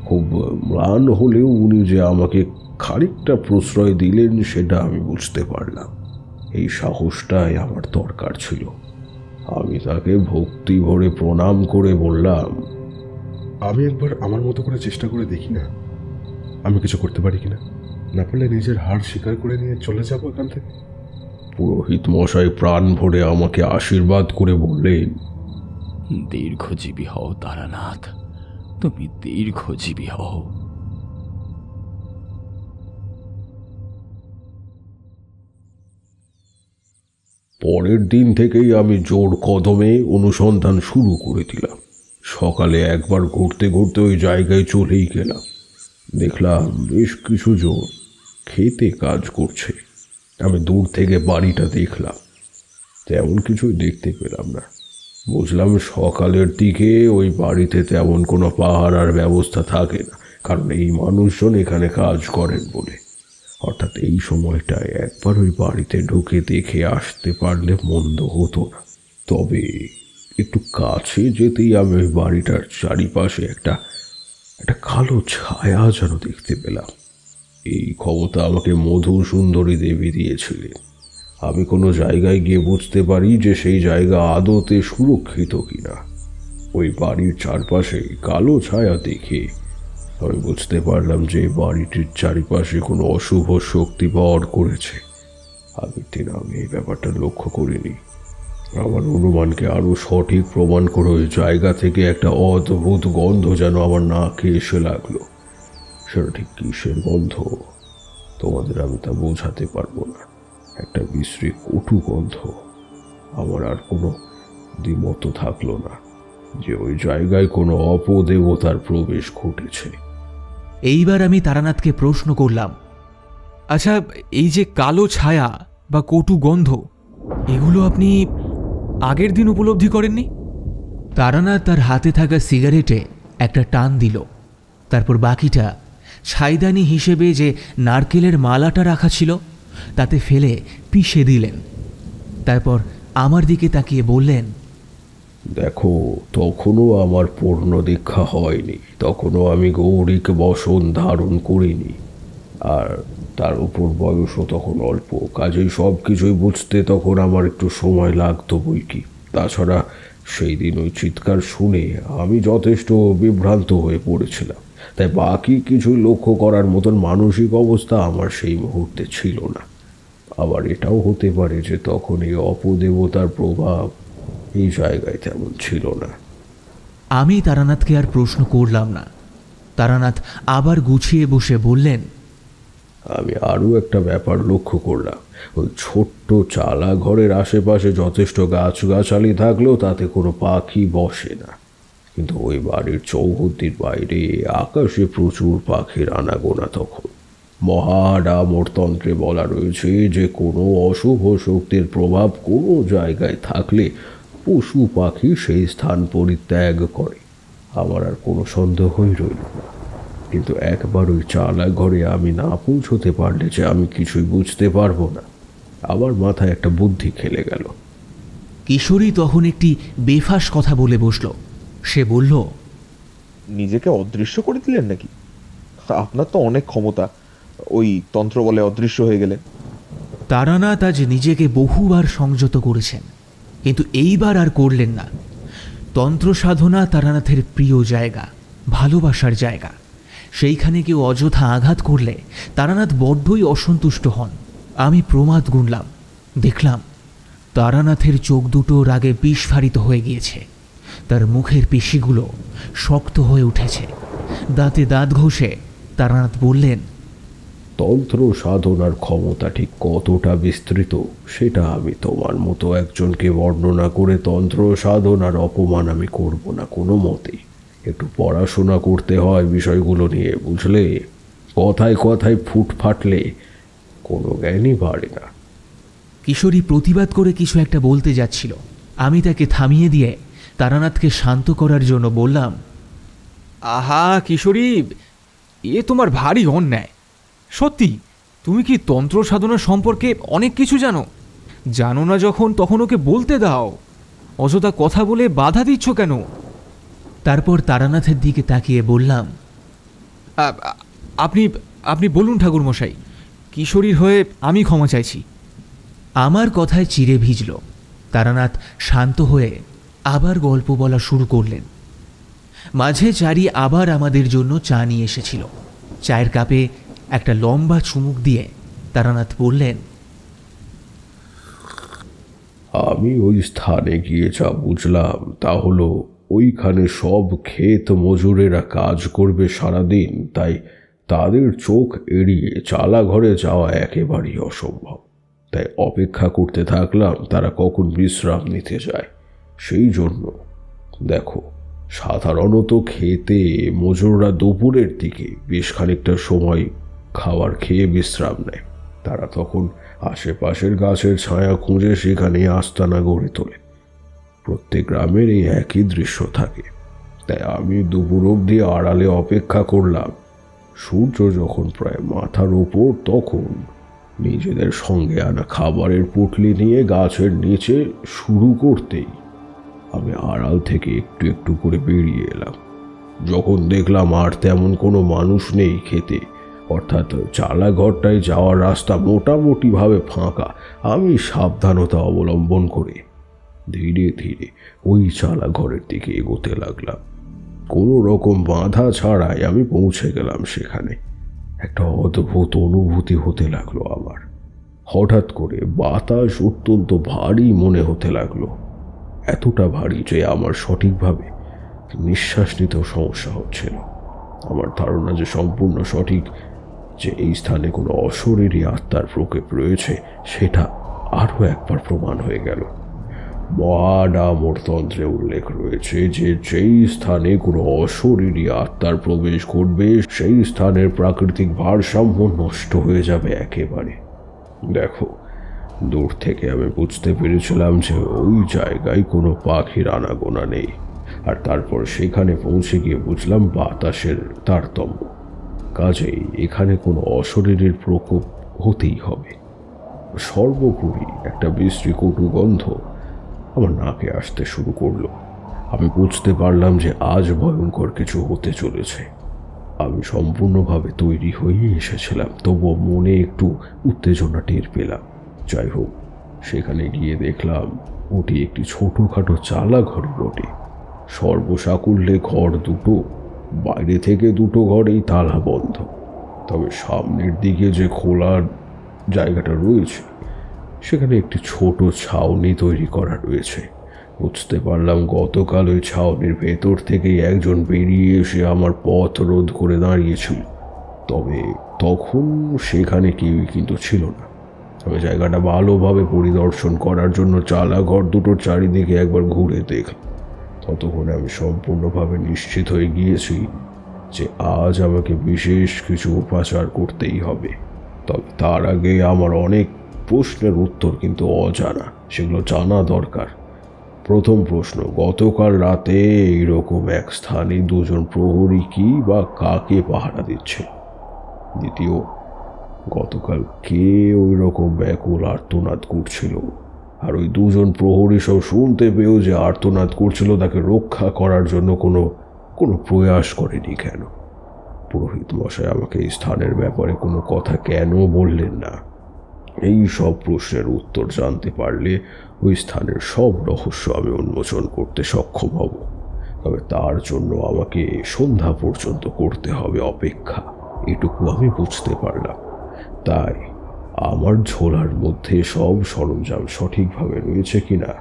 খুব ম্লান হলেও উনি যে আমাকে খানিকটা প্রশ্রয় দিলেন সেটা আমি বুঝতে পারলাম। এই সাহসটাই আমার দরকার ছিল। আমি তাকে ভক্তি ভরে প্রণাম করে বললাম, আমি একবার আমার মতো করে চেষ্টা করে দেখি না, আমি কিছু করতে পারি কিনা। না পারলে নিজের হার স্বীকার করে নিয়ে চলে যাব এখান থেকে। পুরোহিত মশাই প্রাণ ভরে আমাকে আশীর্বাদ করে বললেন, দীর্ঘজীবী হও তারানাথ, তুমি দীর্ঘজীবী হও। পরের দিন থেকেই আমি জোর কদমে অনুসন্ধান শুরু করে দিলাম। সকালে একবার ঘুরতে ঘুরতে ওই জায়গায় চলেই গেলাম। দেখলাম বেশ কিছু জন খেতে কাজ করছে। আমি দূর থেকে বাড়িটা দেখলাম, তেমন কিছুই দেখতে পেলাম না। বুঝলাম সকালের দিকে ওই বাড়িতে তেমন কোনো পাহারার ব্যবস্থা থাকে না, কারণ এই মানুষজন এখানে কাজ করেন বলে। অর্থাৎ এই সময়টায় একবার ওই বাড়িতে ঢুকে দেখে আসতে পারলে মন্দ হতো না। তবে একটু কাছে যেতেই আমি ওই বাড়িটার চারিপাশে একটা কালো ছায়া যেন দেখতে পেলাম। এই ক্ষমতা আমাকে মধু সুন্দরী দেবী দিয়েছিলেন। আমি কোনো জায়গায় গিয়ে বুঝতে পারি যে সেই জায়গা আদতে সুরক্ষিত কিনা। ওই বাড়ির চারপাশে কালো ছায়া দেখে আমি বুঝতে পারলাম যে বাড়িটির চারিপাশে কোনো অশুভ শক্তি বর করেছে। আগের দিন আমি এই ব্যাপারটা লক্ষ্য করিনি। আমার অনুমানকে আরো সঠিক প্রমাণ করে ওই জায়গা থেকে একটা অদ্ভুত গন্ধ যেন আমার নাকে এসে লাগলো। সেটা ঠিক কিসের গন্ধ তোমাদের আমি তা বোঝাতে পারবো না। একটা বিশ্রী কটু গন্ধ। আমার আর কোনো দ্বিমত থাকলো না যে ওই জায়গায় কোনো অপদেবতার প্রবেশ ঘটেছে। এইবার আমি তারানাথকে প্রশ্ন করলাম, আচ্ছা, এই যে কালো ছায়া বা কটু গন্ধ, এগুলো আপনি আগের দিন উপলব্ধি করেননি? তারানাথ তার হাতে থাকা সিগারেটে একটা টান দিল, তারপর বাকিটা ছাইদানি হিসেবে যে নারকেলের মালাটা রাখা ছিল তাতে ফেলে পিষে দিলেন। তারপর আমার দিকে তাকিয়ে বললেন, দেখো, তখনও আমার পূর্ণ দীক্ষা হয়নি, তখনও আমি গৌরীক বসন ধারণ করিনি, আর তার উপর বয়সও তখন অল্প, কাজেই সব কিছুই বুঝতে তখন আমার একটু সময় লাগতো বই কি। তাছাড়া সেই দিন ওই চিৎকার শুনে আমি যথেষ্ট বিভ্রান্ত হয়ে পড়েছিলাম, তাই বাকি কিছুই লক্ষ্য করার মতন মানসিক অবস্থা আমার সেই মুহূর্তে ছিল না। আবার এটাও হতে পারে যে তখন এই অপদেবতার প্রভাব এই জায়গায় তেমন ছিল না। আমি তারানাথকে আর প্রশ্ন করলাম না। তারানাথ আবার গুছিয়ে বসে বললেন, আমি আরও একটা ব্যাপার লক্ষ্য করলাম। ওই ছোট্ট চালা ঘরের আশেপাশে যথেষ্ট গাছগাছালি থাকলেও তাতে কোনো পাখি বসে না, কিন্তু ওই বাড়ির চৌহদ্দির বাইরে আকাশে প্রচুর পাখির আনাগোনা। তখন মহাডামরতন্ত্রে বলা রয়েছে যে কোনো অশুভ শক্তির প্রভাব কোনো জায়গায় থাকলে পশু পাখি সেই স্থান পরিত্যাগ করে। আমার আর কোনো সন্দেহই রইল না, কিন্তু একবার ওই চালা ঘরে আমি না পৌঁছতে পারলে যে আমি কিছুই বুঝতে পারবো না। আমার মাথায় একটা বুদ্ধি খেলে গেল। কিশোরী তখন একটি বেফাস কথা বলে বসল। সে বলল, নিজেকে অদৃশ্য করে দিলেন নাকি? আপনার তো অনেক ক্ষমতা, ওই তন্ত্র বলে অদৃশ্য হয়ে গেলেন। তারানাথ আজ নিজেকে বহুবার সংযত করেছেন, কিন্তু এইবার আর করলেন না। তন্ত্র সাধনা তারানাথের প্রিয় জায়গা, ভালোবাসার জায়গা। সেইখানে কেউ অযথা আঘাত করলে তারানাথ বড্ডই অসন্তুষ্ট হন। আমি প্রমাদ গুনলাম, দেখলাম তারানাথের চোখ দুটো রাগে বিস্ফারিত হয়ে গিয়েছে। তার মুখের পেশিগুলো শক্ত হয়ে উঠেছে। দাঁতে দাঁত ঘষে তারানাথ বললেন, তন্ত্র সাধনার ক্ষমতা ঠিক কতটা বিস্তৃত সেটা আমি তোমার মতো একজনকে বর্ণনা করে তন্ত্র সাধনার অপমান আমি করব না কোনো মতেই। একটু পড়াশোনা করতে হয় বিষয়গুলো নিয়ে, বুঝলে? কথায় কথায় ফুট ফাটলে কোনো জ্ঞানই বাড়ে না। কিশোরী প্রতিবাদ করে কিছু একটা বলতে যাচ্ছিল। আমি তাকে থামিয়ে দিয়ে তারানাথকে শান্ত করার জন্য বললাম, আহা কিশোরী, এ তোমার ভারী অন্যায়। সত্যি, তুমি কি তন্ত্র সাধনা সম্পর্কে অনেক কিছু জানো? জানো না যখন, তখন ওকে বলতে দাও। অযথা কথা বলে বাধা দিচ্ছ কেন? তারপর তারানাথের দিকে তাকিয়ে বললাম, আপনি আপনি বলুন ঠাকুরমশাই, কিশোরীর হয়ে আমি ক্ষমা চাইছি। আমার কথায় চিড়ে ভিজল। তারানাথ শান্ত হয়ে আবার গল্প বলা শুরু করলেন। মাঝে চারি আবার আমাদের জন্য চা নিয়ে এসেছিল। চায়ের কাপে একটা লম্বা চুমুক দিয়ে তারানাথ বললেন, আমি ওই স্থানে গিয়ে যা বুঝলাম তা হলো ওইখানে সব ক্ষেত মজুরেরা কাজ করবে সারাদিন, তাই তাদের চোখ এড়িয়ে চালা ঘরে যাওয়া একেবারেই অসম্ভব। তাই অপেক্ষা করতে থাকলাম তারা কখন বিশ্রাম নিতে যায়। সেই জন্য দেখো, সাধারণত খেতে মজুররা দুপুরের দিকে বেশ খানিকটা সময় খাবার খেয়ে বিশ্রাম নেয়। তারা তখন আশেপাশের গাছের ছায়া খুঁজে সেখানে আস্তানা গড়ে তোলে। প্রত্যেক গ্রামের এই একই দৃশ্য থাকে। তাই আমি দুপুর অবধি আড়ালে অপেক্ষা করলাম। সূর্য যখন প্রায় মাথার উপর, তখন নিজেদের সঙ্গে আনা খাবারের পুটলি নিয়ে গাছের নিচে শুরু করতেই আমি আড়াল থেকে একটু একটু করে বেরিয়ে এলাম। যখন দেখলাম আর তেমন কোনো মানুষ নেই খেতে, অর্থাৎ চালা ঘরটায় যাওয়ার রাস্তা মোটামুটিভাবে ফাঁকা, আমি সাবধানতা অবলম্বন করে ধীরে ধীরে ওই চালা ঘরের দিকে এগোতে লাগলাম। কোনো রকম বাধা ছাড়াই আমি পৌঁছে গেলাম সেখানে। একটা অদ্ভুত অনুভূতি হতে লাগলো আমার। হঠাৎ করে বাতাস অত্যন্ত ভারী মনে হতে লাগলো, এতটা ভারী যে আমার সঠিকভাবে নিঃশ্বাস নিতেও সমস্যা হচ্ছিল। আমার ধারণা যে সম্পূর্ণ সঠিক, যে এই স্থানে কোনো অশরীরী আত্মার প্রকোপ রয়েছে, সেটা আরও একবার প্রমাণ হয়ে গেল। মহাডামরতন্ত্রে উল্লেখ রয়েছে যে যেই স্থানে কোনো অশরীরী আত্মার প্রবেশ ঘটবে, সেই স্থানের প্রাকৃতিক ভারসাম্য নষ্ট হয়ে যাবে একেবারে। দেখো, দূর থেকে আমি বুঝতে পেরেছিলাম যে ওই জায়গায় কোনো পাখির আনাগোনা নেই, আর তারপর সেখানে পৌঁছে গিয়ে বুঝলাম বাতাসের তারতম্য, কাজেই এখানে কোনো অশরীরের প্রকোপ হতেই হবে। সর্বোপরি একটা বিশ্রী কটু গন্ধ আমার নাকে আসতে শুরু করলো। আমি বুঝতে পারলাম যে আজ ভয়ঙ্কর কিছু হতে চলেছে। আমি সম্পূর্ণভাবে তৈরি হয়ে এসেছিলাম, তবুও মনে একটু উত্তেজনা টের পেলাম। যাই হোক, সেখানে গিয়ে দেখলাম ওটি একটি ছোটোখাটো চালা ঘর বটে। সর্বসাকুল্যে ঘর দুটো, বাইরে থেকে দুটো ঘরেই তালা বন্ধ, তবে সামনের দিকে যে খোলার জায়গাটা রয়েছে সেখানে একটি ছোট ছাউনি তৈরি করা রয়েছে। বুঝতে পারলাম গতকাল ওই ছাউনির ভেতর থেকেই একজন বেরিয়ে এসে আমার পথ রোধ করে দাঁড়িয়েছিল, তবে তখন সেখানে কেউই কিন্তু ছিল না। আমি জায়গাটা ভালোভাবে পরিদর্শন করার জন্য চালা ঘর দুটোর চারিদিকে একবার ঘুরে দেখলাম। ততক্ষণে আমি সম্পূর্ণভাবে নিশ্চিত হয়ে গিয়েছি যে আজ আমাকে বিশেষ কিছু উপাচার করতেই হবে। তবে তার আগে আমার অনেক প্রশ্নের উত্তর কিন্তু অজানা, সেগুলো জানা দরকার। প্রথম প্রশ্ন, গতকাল রাতে এইরকম এক স্থানে দুজন প্রহরী কি বা কাকে পাহারা দিচ্ছে? দ্বিতীয়, গতকাল কে ওই রকম ব্যাকুল আর্তনাদ করছিল? আর ওই দুজন প্রহরী সব শুনতে পেয়েও যে আর্তনাদ করছিল, তাকে রক্ষা করার জন্য কোনো প্রয়াস করেনি কেন? পুরোহিত মশাই আমাকে এই স্থানের ব্যাপারে কোনো কথা কেন বললেন না? এই সব প্রশ্নের উত্তর জানতে পারলে ওই স্থানের সব রহস্য আমি উন্মোচন করতে সক্ষম হব। তবে তার জন্য আমাকে সন্ধ্যা পর্যন্ত করতে হবে অপেক্ষা, এটুকু আমি বুঝতে পারলাম। তাই আমার ঝোলার মধ্যে সব সরঞ্জাম সঠিকভাবে রয়েছে কিনা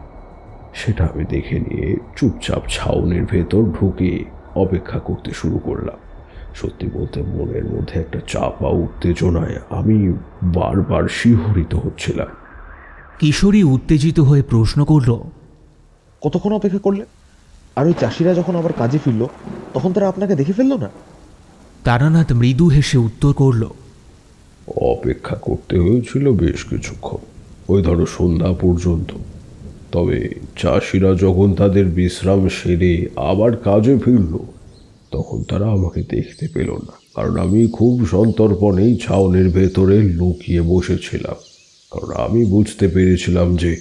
সেটা আমি দেখে নিয়ে চুপচাপ ছাউনির ভেতর ঢুকে অপেক্ষা করতে শুরু করলাম। সত্যি বলতে মনের মধ্যে একটা চাপা উত্তেজনায় আমি বারবার শিহরিত হচ্ছিলাম। কিশোরী উত্তেজিত হয়ে প্রশ্ন করল, কতক্ষণ অপেক্ষা করলে? আর ওই চাষিরা যখন আবার কাজে ফিরল, তখন তারা আপনাকে দেখে ফেললো না? তারানাথ মৃদু হেসে উত্তর করল, অপেক্ষা করতে হয়েছিল বেশ কিছুক্ষণ, ওই ধরো সন্ধ্যা পর্যন্ত। তবে চাষিরা যখন তাদের বিশ্রাম সেরে আবার কাজে ফিরল, তখন তারা আমাকে দেখতে পেল না, কারণ আমি খুব সন্তর্পণেই ছাউনির ভেতরে লুকিয়ে বসেছিলাম। কারণ আমি বুঝতে পেরেছিলাম যে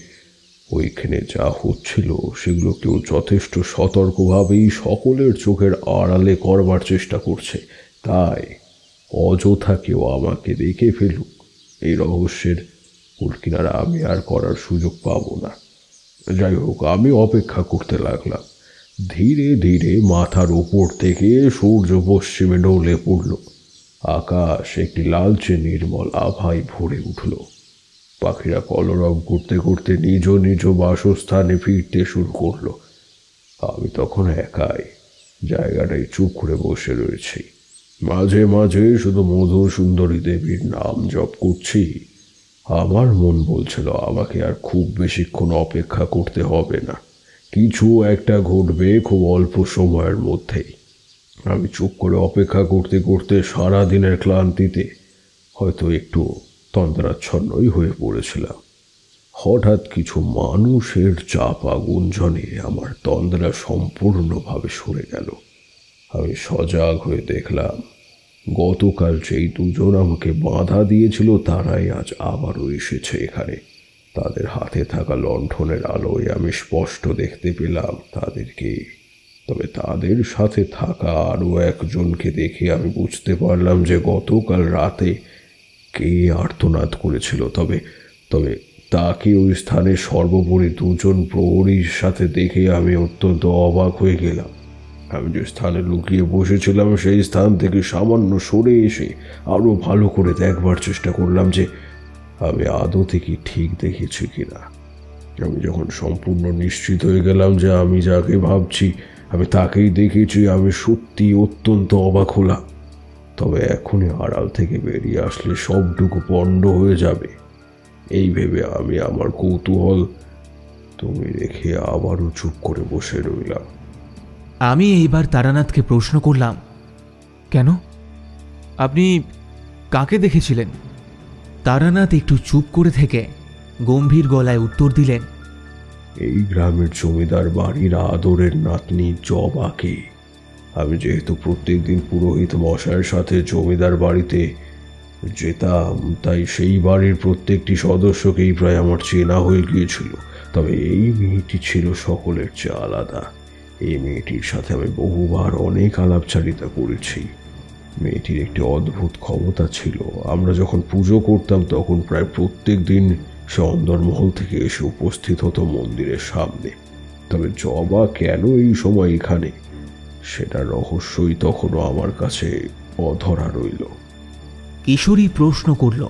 ওইখানে যা হচ্ছিল সেগুলো কেউ যথেষ্ট সতর্কভাবেই সকলের চোখের আড়ালে করবার চেষ্টা করছে। তাই অযথা কেউ আমাকে দেখে ফেলুক, এই রহস্যের কুলকিনারা আমি আর করার সুযোগ পাব না। যাই হোক, আমি অপেক্ষা করতে লাগলাম। ধীরে ধীরে মাথার উপর থেকে সূর্য পশ্চিমে ঢলে পড়ল। আকাশ একটি লালচে নির্মল আভায় ভরে উঠল। পাখিরা কলরব করতে করতে নিজ নিজ বাসস্থানে ফিরতে শুরু করলো। আমি তখন একাই জায়গাটায় চুপ করে বসে রয়েছি। মাঝে মাঝে শুধু মধুসুন্দরী দেবীর নাম জপ করছি। আমার মন বলছিল আমাকে আর খুব বেশিক্ষণ অপেক্ষা করতে হবে না, কিছু একটা ঘটবে খুব অল্প সময়ের মধ্যেই। আমি চুপ করে অপেক্ষা করতে করতে সারা দিনের ক্লান্তিতে হয়তো একটু তন্দ্রাচ্ছন্নই হয়ে পড়েছিলাম। হঠাৎ কিছু মানুষের চাপা গুঞ্জনে আমার তন্দ্রা সম্পূর্ণভাবে সরে গেল। আমি সজাগ হয়ে দেখলাম গতকাল যেই দুজন আমাকে বাধা দিয়েছিল তারাই আজ আবারও এসেছে এখানে। তাদের হাতে থাকা লণ্ঠনের আলোয় আমি স্পষ্ট দেখতে পেলাম তাদেরকে। তবে তাদের সাথে থাকা আরও একজনকে দেখে আমি বুঝতে পারলাম যে গতকাল রাতে কে আর্তনাদ করেছিল। তবে তবে তাকে ওই স্থানে সর্বোপরি দুজন প্রহরীর সাথে দেখে আমি অত্যন্ত অবাক হয়ে গেলাম। আমি যে স্থানে লুকিয়ে বসেছিলাম সেই স্থান থেকে সামান্য সরে এসে আরও ভালো করে দেখবার চেষ্টা করলাম যে আমি আদতে কি ঠিক দেখেছি কিনা। আমি যখন সম্পূর্ণ নিশ্চিত হয়ে গেলাম যে আমি যাকে ভাবছি আমি তাকেই দেখেছি, আমি সত্যি অত্যন্ত অবাক হলাম। তবে এখনই আড়াল থেকে বেরিয়ে আসলে সবটুকু পণ্ড হয়ে যাবে এই ভেবে আমি আমার কৌতূহল তুমি রেখে আবারও চুপ করে বসে রইলাম। আমি এইবার তারানাথকে প্রশ্ন করলাম, কেন? আপনি কাকে দেখেছিলেন? তারানাথ একটু চুপ করে থেকে গম্ভীর গলায় উত্তর দিলেন, এই গ্রামের জমিদার বাড়ির আদরের নাতনি জবাকে। আমি যেহেতু প্রত্যেক দিন পুরোহিত মশাইয়ের সাথে জমিদার বাড়িতে যেতাম, তাই সেই বাড়ির প্রত্যেকটি সদস্যকেই প্রায় আমার চেনা হয়ে গিয়েছিল। তবে এই মেয়েটি ছিল সকলের চেয়ে আলাদা। এই মেয়েটির সাথে আমি বহুবার অনেক আলাপচারিতা করেছি। মেয়েটির একটি অদ্ভুত ক্ষমতা ছিল। আমরা যখন পুজো করতাম তখন প্রায় প্রত্যেক দিন সে অন্দরমহল থেকে এসে উপস্থিত হতো মন্দিরের সামনে। তবে জবা কেন এই সময় এখানে, সেটা রহস্যই তখনও আমার কাছে অধরা রইল। কিশোরী প্রশ্ন করল,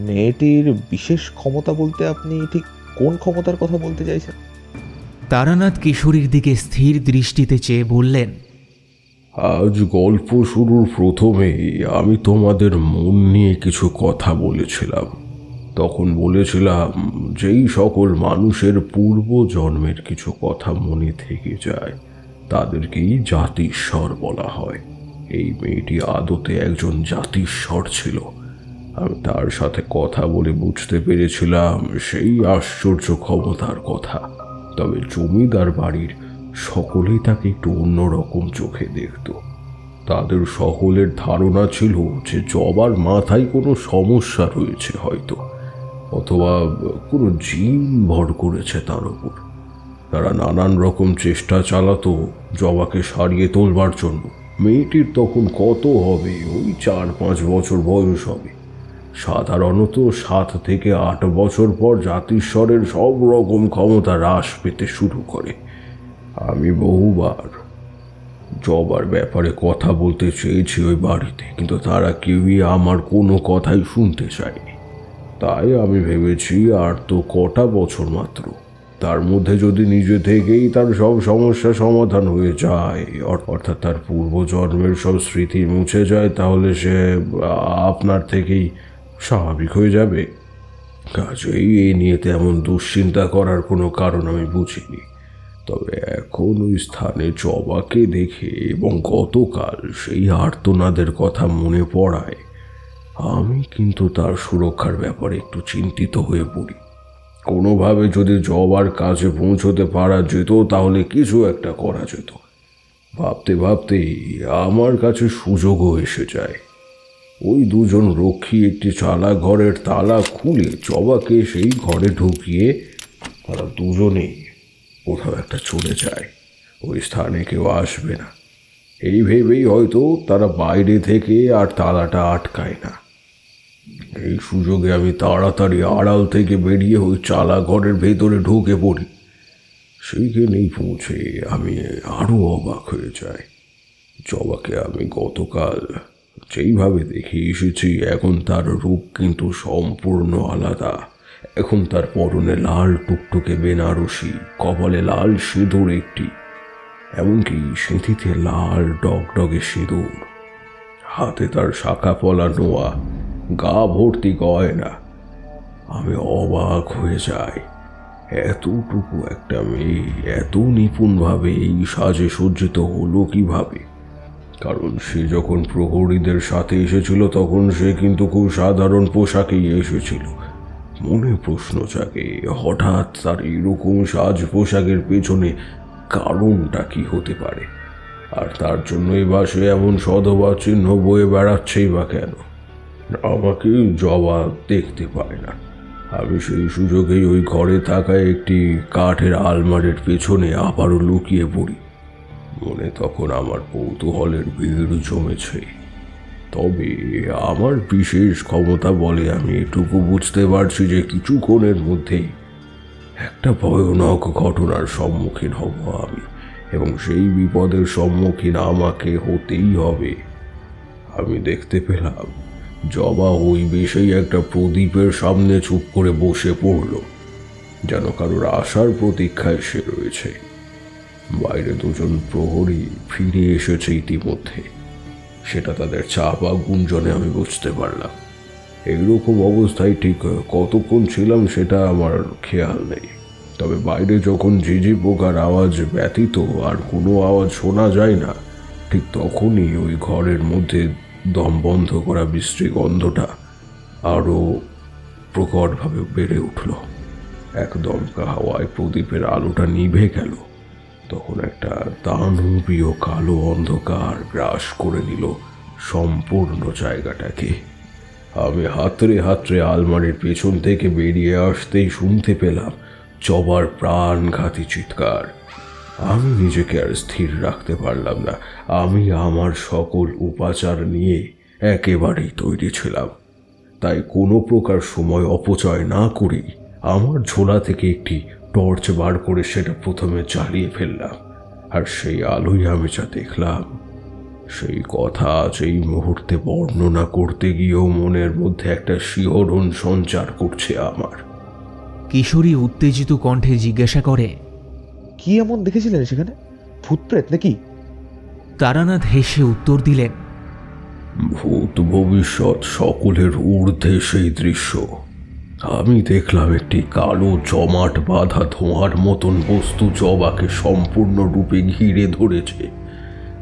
মেয়েটির বিশেষ ক্ষমতা বলতে আপনি ঠিক কোন ক্ষমতার কথা বলতে চাইছেন? তারানাথ কিশোরীর দিকে স্থির দৃষ্টিতে চেয়ে বললেন, আজ গল্প শুরুর প্রথমে আমি তোমাদের মন নিয়ে কিছু কথা বলেছিলাম। তখন বলেছিলাম যেই সকল মানুষের পূর্ব জন্মের কিছু কথা মনে থেকে যায় তাদেরকেই জাতিস্বর বলা হয়। এই মেয়েটি আদতে একজন জাতিস্বর ছিল। আমি তার সাথে কথা বলে বুঝতে পেরেছিলাম সেই আশ্চর্য ক্ষমতার কথা। তবে জমিদার বাড়ির সকলেই তাকে একটু অন্যরকম চোখে দেখত। তাদের সকলের ধারণা ছিল যে জবার মাথায় কোনো সমস্যা রয়েছে হয়তো, অথবা কোনো জিন ভর করেছে তার উপর। তারা নানান রকম চেষ্টা চালাতো জবাকে সারিয়ে তোলবার জন্য। মেয়েটির তখন কত হবে, ওই 4-5 বছর বয়স হবে। সাধারণত 7 থেকে 8 বছর পর জাতিস্বরের সব রকম ক্ষমতা হ্রাস পেতে শুরু করে। আমি বহুবার জবার ব্যাপারে কথা বলতে চেয়েছি ওই বাড়িতে, কিন্তু তারা কেউই আমার কোনো কথাই শুনতে চায়নি। তাই আমি ভেবেছি আর তো কটা বছর মাত্র, তার মধ্যে যদি নিজে থেকেই তার সব সমস্যা সমাধান হয়ে যায়, অর্থাৎ তার পূর্বজন্মের সব স্মৃতি মুছে যায়, তাহলে সে আপনার থেকেই স্বাভাবিক হয়ে যাবে। কাজেই এই নিয়ে তেমন দুশ্চিন্তা করার কোনো কারণ আমি বুঝিনি। তবে এখন ওই স্থানে জবাকে দেখে এবং গতকাল সেই আর্তনাদের কথা মনে পড়ায় আমি কিন্তু তার সুরক্ষার ব্যাপারে একটু চিন্তিত হয়ে পড়ি। কোনোভাবে যদি জবার কাছে পৌঁছতে পারা যেত তাহলে কিছু একটা করা যেত। ভাবতে ভাবতেই আমার কাছে সুযোগও এসে যায়। ওই দুজন রক্ষী একটি চালা ঘরের তালা খুলে জবাকে সেই ঘরে ঢুকিয়ে তারা দুজনেই কোথাও একটা চলে যায়। ওই স্থানে কেউ আসবে না এই ভেবেই হয়তো তারা বাইরে থেকে আর তালাটা আটকায় না। এই সুযোগে আমি তাড়াতাড়ি আড়াল থেকে বেরিয়ে ওই চালা ঘরের ভেতরে ঢুকে পড়ি। সেইখানেই পৌঁছে আমি আরও অবাক হয়ে যাই। জবাকে আমি গতকাল যেইভাবে দেখে এসেছি এখন তার রূপ কিন্তু সম্পূর্ণ আলাদা। এখন তার পরনে লাল টুকটুকে বেনারসি, কপালে লাল সিঁদুর একটি, এমনকি সিঁথিতে লাল ডগডগে সিঁদুর, হাতে তার শাখা পলা নোয়া, গা ভর্তি গয়না। আমি অবাক হয়ে যাই, এতটুকু একটা মেয়ে এত নিপুণভাবে এই সাজে সজ্জিত হলো কিভাবে? কারণ সে যখন প্রহরীদের সাথে এসেছিল তখন সে কিন্তু খুব সাধারণ পোশাকেই এসেছিল। মনে প্রশ্ন জাগে, হঠাৎ তার এরকম সাজ পোশাকের পেছনে কারণটা কি হতে পারে? আর তার জন্যই বা সে এমন সধবা চিহ্ন বয়ে বেড়াচ্ছেই বা কেন? আমাকে জবা দেখতে পায় না, আমি সেই সুযোগেই ওই ঘরে থাকা একটি কাঠের আলমারির পেছনে আবারও লুকিয়ে পড়ি। মনে তখন আমার কৌতূহলের ভিড় জমেছে। তবে আমার বিশেষ ক্ষমতা বলে আমি এটুকু বুঝতে পারছি যে কিছুক্ষণের মধ্যেই একটা ভয়ানক ঘটনার সম্মুখীন হব আমি, এবং সেই বিপদের সম্মুখীন আমাকে হতেই হবে। আমি দেখতে পেলাম জবা ওই বেশেই একটা প্রদীপের সামনে চুপ করে বসে পড়ল, যেন কারোর আশার প্রতীক্ষায় সে রয়েছে। বাইরে দুজন প্রহরী ফিরে এসেছে ইতিমধ্যে, সেটা তাদের চাপা গুঞ্জনে আমি বুঝতে পারলাম। এইরকম অবস্থায় ঠিক কতক্ষণ ছিলাম সেটা আমার খেয়াল নেই, তবে বাইরে যখন ঝিঝি পোকার আওয়াজ ব্যতীত আর কোনো আওয়াজ শোনা যায় না, ঠিক তখনই ওই ঘরের মধ্যে দম বন্ধ করা বিশ্রী গন্ধটা আরও প্রকটভাবে বেড়ে উঠল। এক দমকা হাওয়ায় প্রদীপের আলোটা নিভে গেল। তখন একটা দানবীয় কালো অন্ধকার গ্রাস করে নিল সম্পূর্ণ জায়গাটাকে। আমি হাতড়ে হাতড়ে আলমারির পেছন থেকে বেরিয়ে আসতেই শুনতে পেলাম জবার প্রাণঘাতী চিৎকার। আমি নিজেকে আর স্থির রাখতে পারলাম না। আমি আমার সকল উপাচার নিয়ে একেবারেই তৈরি ছিলাম, তাই কোনো প্রকার সময় অপচয় না করেই আমার ঝোলা থেকে একটি টর্চ বার করে সেটা প্রথমে জ্বালিয়ে ফেললাম। আর সেই আলোয় আমি যা দেখলাম, সেই কথা আজ এই মুহূর্তে বর্ণনা করতে গিয়েও মনের মধ্যে একটা শিহরণ সঞ্চার করছে আমার। কিশোরী উত্তেজিত কণ্ঠে জিজ্ঞাসা করে, কি এমন দেখেছিলেন সেখানে? ভূতপ্রেত নাকি? তারানাথ হেসে উত্তর দিলেন, ভূত ভবিষ্যৎ সকলের ঊর্ধ্বে সেই দৃশ্য। আমি দেখলাম একটি কালো জমাট বাঁধা ধোঁয়ার মতন বস্তু জবাকে সম্পূর্ণরূপে ঘিরে ধরেছে।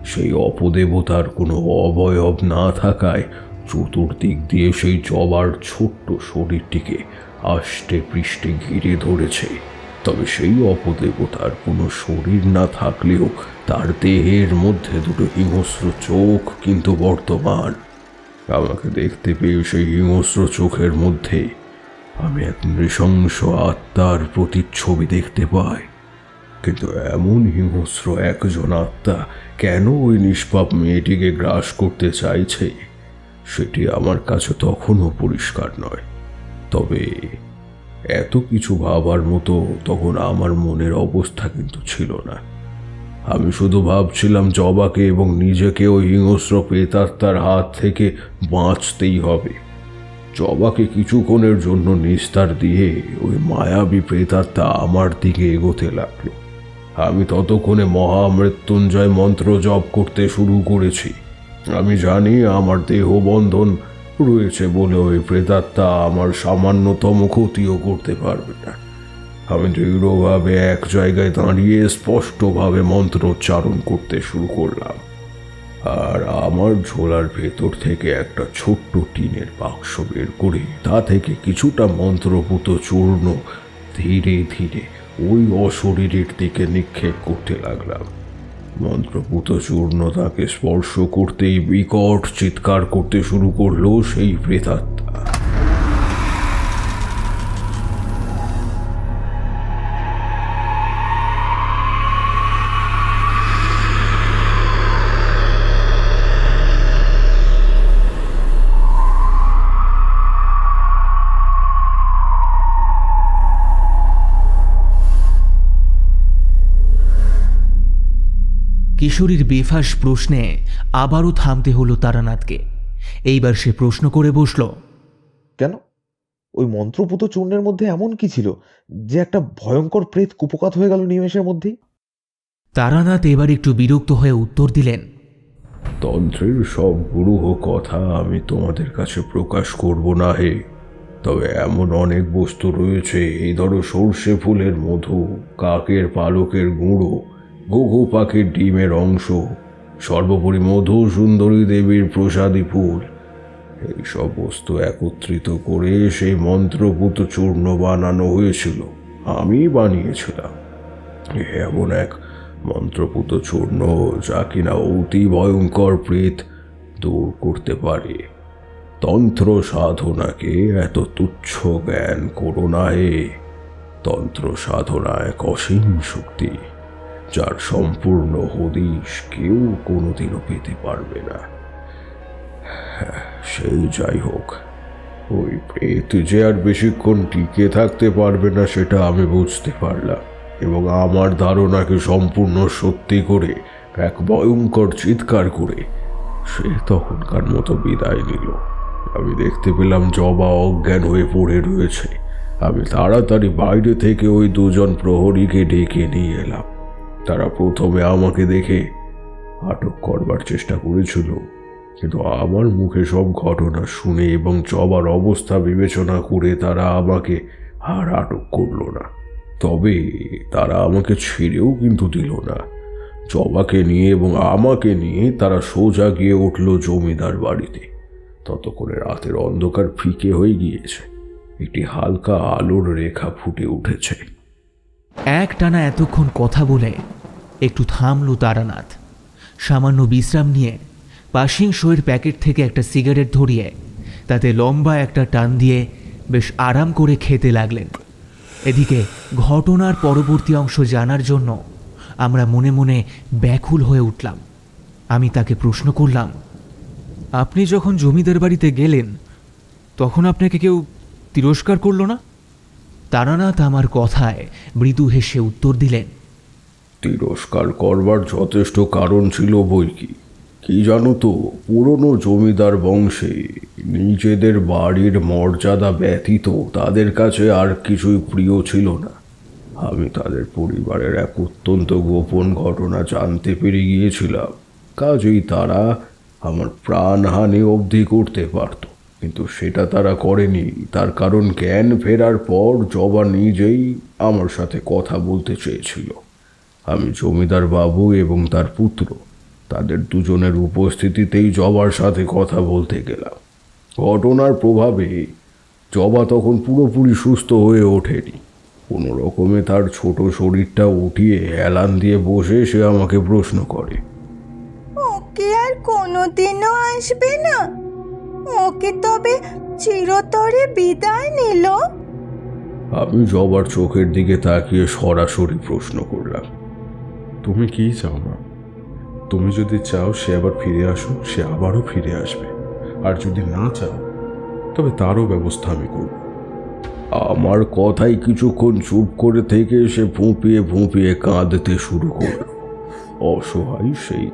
সেই অপদেবতার কোনো অবয়ব না থাকায় চতুর্দিক দিয়ে সেই জবার ছোট্ট শরীরটিকে আষ্টে পৃষ্ঠে ঘিরে ধরেছে। তবে সেই অপদেবতার কোনো শরীর না থাকলেও তার দেহের মধ্যে দুটো হিংস্র চোখ কিন্তু বর্তমান। আমাকে দেখতে পেয়ে সেই হিংস্র চোখের মধ্যে আমি এক নৃশংস আত্মার প্রতিচ্ছবি দেখতে পাই। কিন্তু এমন হিংস্র একজন আত্মা কেন ওই নিষ্পাপ মেয়েটিকে গ্রাস করতে চাইছে সেটি আমার কাছে তখনও পরিষ্কার নয়। তবে এত কিছু ভাবার মতো তখন আমার মনের অবস্থা কিন্তু ছিল না। আমি শুধু ভাবছিলাম জবাকে এবং নিজেকে ওই হিংস্র প্রেতাত্মার হাত থেকে বাঁচতেই হবে। জবাকে কিছুক্ষণের জন্য নিস্তার দিয়ে ওই মায়াবী প্রেতাত্মা আমার দিকে এগোতে লাগলো। আমি ততক্ষণে মহামৃত্যুঞ্জয় মন্ত্র জপ করতে শুরু করেছি। আমি জানি আমার দেহ বন্ধন রয়েছে বলে ওই প্রেতাত্মা আমার সামান্যতম ক্ষতিও করতে পারবে না। আমি দৃঢ়ভাবে এক জায়গায় দাঁড়িয়ে স্পষ্টভাবে মন্ত্রোচ্চারণ করতে শুরু করলাম। আর আমার ঝোলার ভেতর থেকে একটা ছোট্ট টিনের বাক্স বের করে তা থেকে কিছুটা মন্ত্রপুত চূর্ণ ধীরে ধীরে ওই অশরীরের দিকে নিক্ষেপ করতে লাগলাম। মন্ত্রপুত চূর্ণ তাকে স্পর্শ করতেই বিকট চিৎকার করতে শুরু করলো সেই প্রেতাত্মা। কিশোরীর বেফাস প্রশ্নে আবারও থামতে হলো তারানাথকে। এইবার সে প্রশ্ন করে বসল, কেন? ওই মন্ত্রপুত চূর্ণের মধ্যে এমন কি ছিল যে একটা ভয়ঙ্কর প্রেত কুপকাত হয়ে গেল নিমেষের মধ্যেই? তারানাথ এবার একটু বিরক্ত হয়ে উত্তর দিলেন, তন্ত্রের সব গুরুহ কথা আমি তোমাদের কাছে প্রকাশ করব না হে। তবে এমন অনেক বস্তু রয়েছে, এই ধরো সর্ষে ফুলের মধু, কাকের পালকের গুঁড়ো, ঘুঘু পাখির ডিমের অংশ, সর্বোপরি মধু সুন্দরী দেবীর প্রসাদী ফুল, এইসব বস্তু একত্রিত করে সেই মন্ত্রপুত চূর্ণ বানানো হয়েছিল। আমি বানিয়েছিলাম এমন এক মন্ত্রপুত চূর্ণ যা কিনা অতি ভয়ঙ্কর প্রেত দূর করতে পারে। তন্ত্র সাধনাকে এত তুচ্ছ জ্ঞান করো না হে। তন্ত্র সাধনা এক অসীম শক্তি, যার সম্পূর্ণ হদিশ কেউ কোনোদিনও পেতে পারবে না। সেই যাই হোক, ওই প্রেত যে আর বেশিক্ষণ টিকে থাকতে পারবে না সেটা আমি বুঝতে পারলাম, এবং আমার ধারণাকে সম্পূর্ণ সত্যি করে এক ভয়ঙ্কর চিৎকার করে সে তখনকার মতো বিদায় নিল। আমি দেখতে পেলাম জবা অজ্ঞান হয়ে পড়ে রয়েছে। আমি তাড়াতাড়ি বাইরে থেকে ওই দুজন প্রহরীকে ডেকে নিয়ে এলাম। তারা প্রথমে আমাকে দেখে আটক করবার চেষ্টা করেছিল, কিন্তু আমার মুখে সব ঘটনা শুনে এবং জবার অবস্থা বিবেচনা করে তারা আমাকে আর আটক করলো না। তবে তারা আমাকে ছেড়েও কিন্তু দিল না। জবাকে নিয়ে এবং আমাকে নিয়ে তারা সোজা গিয়ে উঠল জমিদার বাড়িতে। ততক্ষণে রাতের অন্ধকার ফিকে হয়ে গিয়েছে, একটি হালকা আলোর রেখা ফুটে উঠেছে। একটানা এতক্ষণ কথা বলে একটু থামল তারানাথ। সামান্য বিশ্রাম নিয়ে পাসিং শোয়ের প্যাকেট থেকে একটা সিগারেট ধরিয়ে তাতে লম্বা একটা টান দিয়ে বেশ আরাম করে খেতে লাগলেন। এদিকে ঘটনার পরবর্তী অংশ জানার জন্য আমরা মনে মনে ব্যাকুল হয়ে উঠলাম। আমি তাকে প্রশ্ন করলাম, আপনি যখন জমিদার বাড়িতে গেলেন তখন আপনাকে কেউ তিরস্কার করলো না? তারানাথ আমার কথায় মৃদু হেসে উত্তর দিলেন, তিরস্কার করবার যথেষ্ট কারণ ছিল বই কি জানো তো, পুরনো জমিদার বংশে নিজেদের বাড়ির মর্যাদা ব্যতীত তাদের কাছে আর কিছুই প্রিয় ছিল না। আমি তাদের পরিবারের এক অত্যন্ত গোপন ঘটনা জানতে পেরে গিয়েছিলাম, কাজেই তারা আমার প্রাণহানি অবধি করতে পারত, কিন্তু সেটা তারা করেনি। তার কারণ জ্ঞান ফেরার পর জবা নিজেই আমার সাথে কথা বলতে চেয়েছিল। আমি জমিদার বাবু এবং তার পুত্র, তাদের দুজনের উপস্থিতিতেই জবার সাথে কথা বলতে গেলাম। ঘটনার প্রভাবে জবা তখন পুরোপুরি সুস্থ হয়ে ওঠেনি। কোনো রকমে তার ছোট শরীরটা উঠিয়ে হেলান দিয়ে বসে সে আমাকে প্রশ্ন করে, ওকে আর কোনোদিনও আসবে না? ওকে তবে চিরতরে বিদায় নিল? আমি জবার চোখের দিকে তাকিয়ে সরাসরি প্রশ্ন করলাম, তুমি কি চাও মা? তুমি যদি চাও সে আবার ফিরে আসুক, সে আবারও ফিরে আসবে, আর যদি না চাও তবে তারও ব্যবস্থা আমি করব। আমার কথাই কিছুক্ষণ চুপ করে থেকে সে ফুঁপিয়ে ফুঁপিয়ে কাঁদতে শুরু করল। অসহায় সেই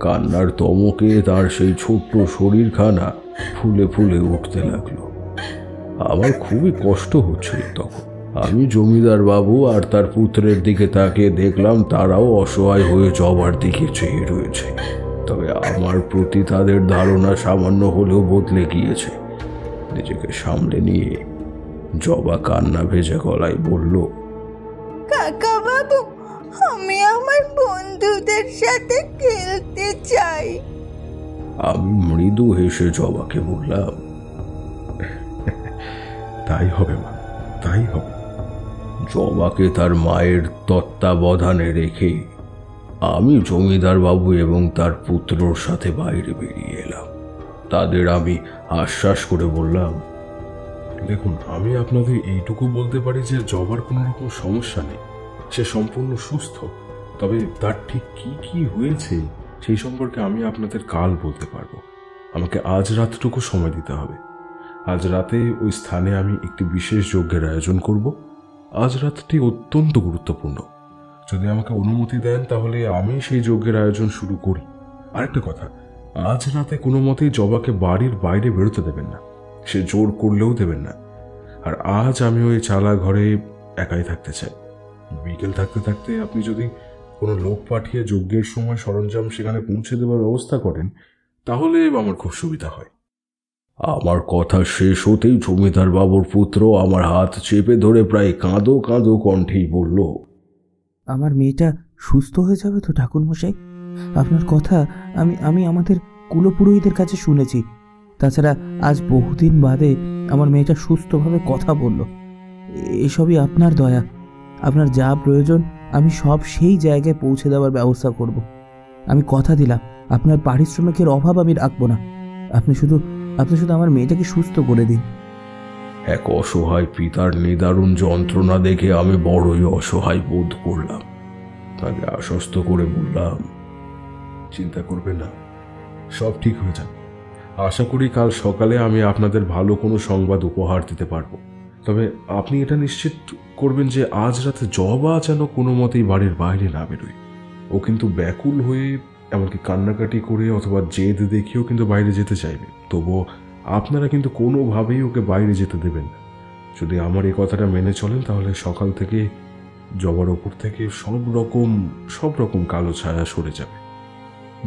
কান্নার তমকে তার সেই ছোট্ট শরীরখানা ফুলে ফুলে উঠতে লাগলো। আমার খুবই কষ্ট হচ্ছিল তখন। আমি জমিদার বাবু আর তার পুত্রের দিকে তাকিয়ে দেখলাম তারাও অসহায় হয়ে জবার দিকে চেয়ে রয়েছে। তবে আমার প্রতি তাদের ধারণা সামান্য হলেও বদলে গিয়েছে। নিজেকে সামলে নিয়ে জবা কান্না ভেজা গলায় বলল, কাকা বাবু, আমি আমার বন্ধুদের সাথে খেলতে চাই। আমি মৃদু হেসে জবাকে বললাম, তাই হবে মা, তাই হবে। জবাকে তার মায়ের তত্ত্বাবধানে রেখে আমি জমিদার বাবু এবং তার পুত্রর সাথে বাইরে বেরিয়ে এলাম। তাদের আমি আশ্বাস করে বললাম, দেখুন, আমি আপনাদের এইটুকু বলতে পারি যে জবার কোনো রকম সমস্যা নেই, সে সম্পূর্ণ সুস্থ। তবে তার ঠিক কি কি হয়েছে সেই সম্পর্কে আমি আপনাদের কাল বলতে পারবো। আমাকে আজ রাতটুকু সময় দিতে হবে। আজ রাতে ওই স্থানে আমি একটি বিশেষ যজ্ঞের আয়োজন করব। আজ রাতটি অত্যন্ত গুরুত্বপূর্ণ। যদি আমাকে অনুমতি দেন তাহলে আমি সেই যজ্ঞের আয়োজন শুরু করি। আরেকটা কথা, আজ রাতে কোনো মতেই জবাকে বাড়ির বাইরে বেরোতে দেবেন না, সে জোর করলেও দেবেন না। আর আজ আমি ওই চালা ঘরে একাই থাকতে চাই। বিকেল থাকতে থাকতে আপনি যদি কোনো লোক পাঠিয়ে যজ্ঞের সময় সরঞ্জাম সেখানে পৌঁছে দেওয়ার ব্যবস্থা করেন তাহলে আমার খুব সুবিধা হয়। আমার কথা শেষ হতেই জমিদার বাবুর পুত্র আমার হাত চেপে ধরে প্রায় কাঁদো কাঁদো কণ্ঠেই বলল, আমার মেয়েটা সুস্থ হয়ে যাবে তো ঠাকুরমশাই? আপনার কথা আমি আমাদের কুলপুরোহিতের কাছে শুনেছি। তাছাড়া আজ বহুদিন বাদে আমার মেয়েটা সুস্থভাবে কথা বলল। এসবই আপনার দয়া। আপনার যা প্রয়োজন আমি সব সেই জায়গায় পৌঁছে দেওয়ার ব্যবস্থা করব। আমি কথা দিলাম আপনার পারিশ্রমিকের অভাব আমি রাখবো না। আপনি শুধু আপনি শুধু আমার মেয়েটাকে সুস্থ করে দিন। এক অসহায় পিতার নিদারুণ যন্ত্রণা দেখে আমি বড়ই অসহায় বোধ করলাম। তাকে আশ্বস্ত করে বললাম, চিন্তা করবেন না, সব ঠিক হয়ে যাবে। আশা করি কাল সকালে আমি আপনাদের ভালো কোনো সংবাদ উপহার দিতে পারবো। তবে আপনি এটা নিশ্চিত করবেন যে আজ রাতে জবা যেন কোনো মতেই বাড়ির বাইরে না বেরোয়। ও কিন্তু ব্যাকুল হয়ে, এমনকি কান্নাকাটি করে অথবা জেদ দেখিয়েও কিন্তু বাইরে যেতে চাইবে। তবুও আপনারা কিন্তু কোনোভাবেই ওকে বাইরে যেতে দেবেন না। যদি আমার এই কথাটা মেনে চলেন তাহলে সকাল থেকে জবার ওপর থেকে সব রকম কালো ছায়া সরে যাবে।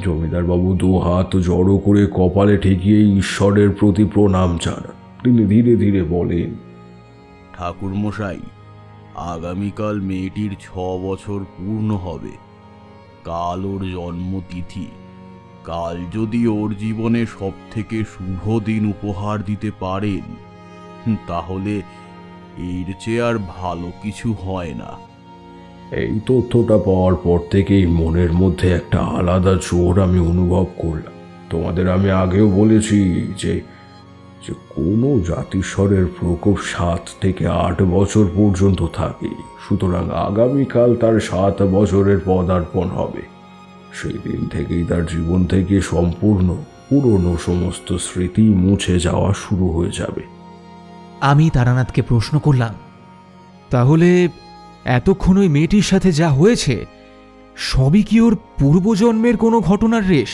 জমিদার বাবু 2 হাত জড়ো করে কপালে ঠেকিয়ে ঈশ্বরের প্রতি প্রণাম জানান। তিনি ধীরে ধীরে বলেন, ঠাকুর মশাই, আগামীকাল মেয়েটির 6 বছর পূর্ণ হবে। কাল ওর জন্মতিথি। কাল যদি ওর জীবনে সব থেকে শুভ দিন উপহার দিতে পারেন তাহলে এর চেয়ে আর ভালো কিছু হয় না। এই তথ্যটা পাওয়ার পর থেকেই মনের মধ্যে একটা আলাদা জোর আমি অনুভব করলাম। তোমাদের আমি আগেও বলেছি যে কোনো জাতিস্বরের প্রকোপ 7 থেকে 8 বছর পর্যন্ত থাকে। সুতরাং আগামীকাল তার 7 বছরের পদার্পণ হবে। সেই দিন থেকেই তার জীবন থেকে সম্পূর্ণ পুরনো সমস্ত স্মৃতি মুছে যাওয়া শুরু হয়ে যাবে। আমি তারানাথকে প্রশ্ন করলাম, তাহলে এতক্ষণ ওই মেয়েটির সাথে যা হয়েছে সবই কি ওর পূর্বজন্মের কোনো ঘটনার রেশ?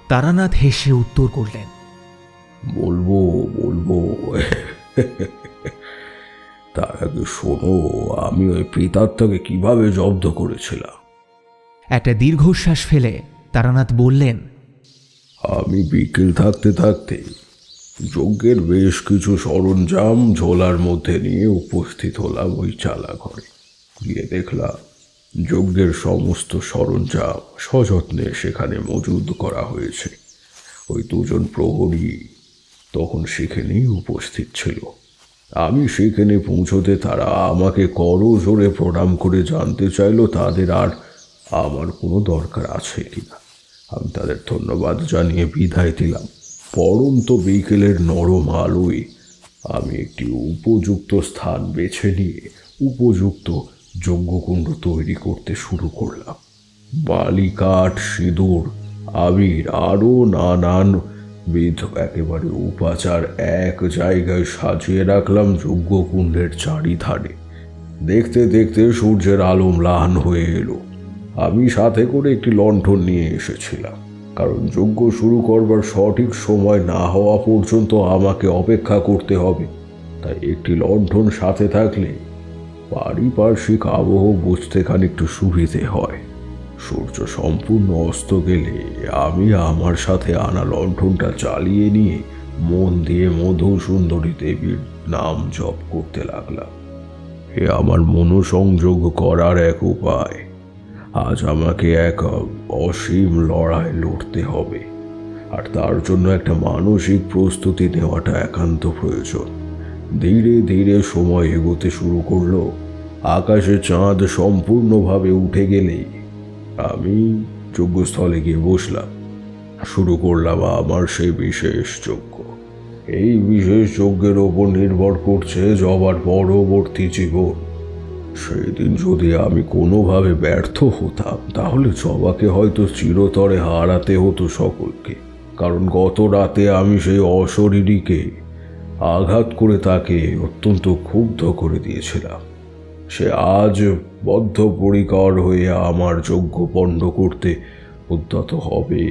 তারানাথ হেসে উত্তর করলেন, বলবো তার আগে শোনো, আমি ওই প্রেতাত্মাকে কিভাবে জব্দ করেছিলাম। একটা দীর্ঘশ্বাস ফেলে তারানাথ বললেন, আমি বিকেল থাকতে থাকতে যজ্ঞের বেশ কিছু সরঞ্জাম ঝোলার মধ্যে নিয়ে উপস্থিত হলাম ওই চালা ঘরে। গিয়ে দেখলাম যজ্ঞের সমস্ত সরঞ্জাম সযত্নে সেখানে মজুদ করা হয়েছে। ওই 2 জন প্রহরী তখন সেখানেই উপস্থিত ছিল। আমি সেখানে পৌঁছতে তারা আমাকে করজোড়ে প্রণাম করে জানতে চাইল তাদের আর আমার কোনো দরকার আছে কিনা। আমি তাদের ধন্যবাদ জানিয়ে বিদায় দিলাম। পরন্ত বিকেলের নরম আলোয় আমি একটি উপযুক্ত স্থান বেছে নিয়ে উপযুক্ত যজ্ঞকুণ্ড তৈরি করতে শুরু করলাম। বালি, কাঠ, সিঁদুর, আবির আরও নানানবিধ একেবারে উপাচার এক জায়গায় সাজিয়ে রাখলাম যজ্ঞকুণ্ডের চারিধারে। দেখতে দেখতে সূর্যের আলো ম্লান হয়ে এলো। আমি সাথে করে একটি লণ্ঠন নিয়ে এসেছিলাম, কারণ যজ্ঞ শুরু করবার সঠিক সময় না হওয়া পর্যন্ত আমাকে অপেক্ষা করতে হবে। তাই একটি লণ্ঠন সাথে থাকলে পারিপার্শ্বিক আবহ বুঝতে খানিকটু সুবিধে হয়। সূর্য সম্পূর্ণ অস্ত গেলে আমি আমার সাথে আনা লণ্ঠনটা জ্বালিয়ে নিয়ে মন দিয়ে মধুসুন্দরী দেবীর নাম জপ করতে লাগলাম। এ আমার মনোসংযোগ করার এক উপায়। আজ আমাকে এক অসীম লড়াই লড়তে হবে, আর তার জন্য একটা মানসিক প্রস্তুতি নেওয়াটা একান্ত প্রয়োজন। ধীরে ধীরে সময় এগোতে শুরু করলো। আকাশে চাঁদ সম্পূর্ণভাবে উঠে গেলেই আমি যজ্ঞস্থলে গিয়ে বসলাম। শুরু করলাম আমার সেই বিশেষ যজ্ঞ। এই বিশেষ যজ্ঞের ওপর নির্ভর করছে জবার পরবর্তী জীবন। সেই দিন যদি আমি কোনোভাবে ব্যর্থ হতাম তাহলে জবাকে হয়তো চিরতরে হারাতে হতো সকলকে। কারণ গত রাতে আমি সেই অশরীরীকে আঘাত করে তাকে অত্যন্ত ক্ষুব্ধ করে দিয়েছিলাম। সে আজ বদ্ধপরিকর হয়ে আমার যজ্ঞ পণ্ড করতে উদ্যত হবে।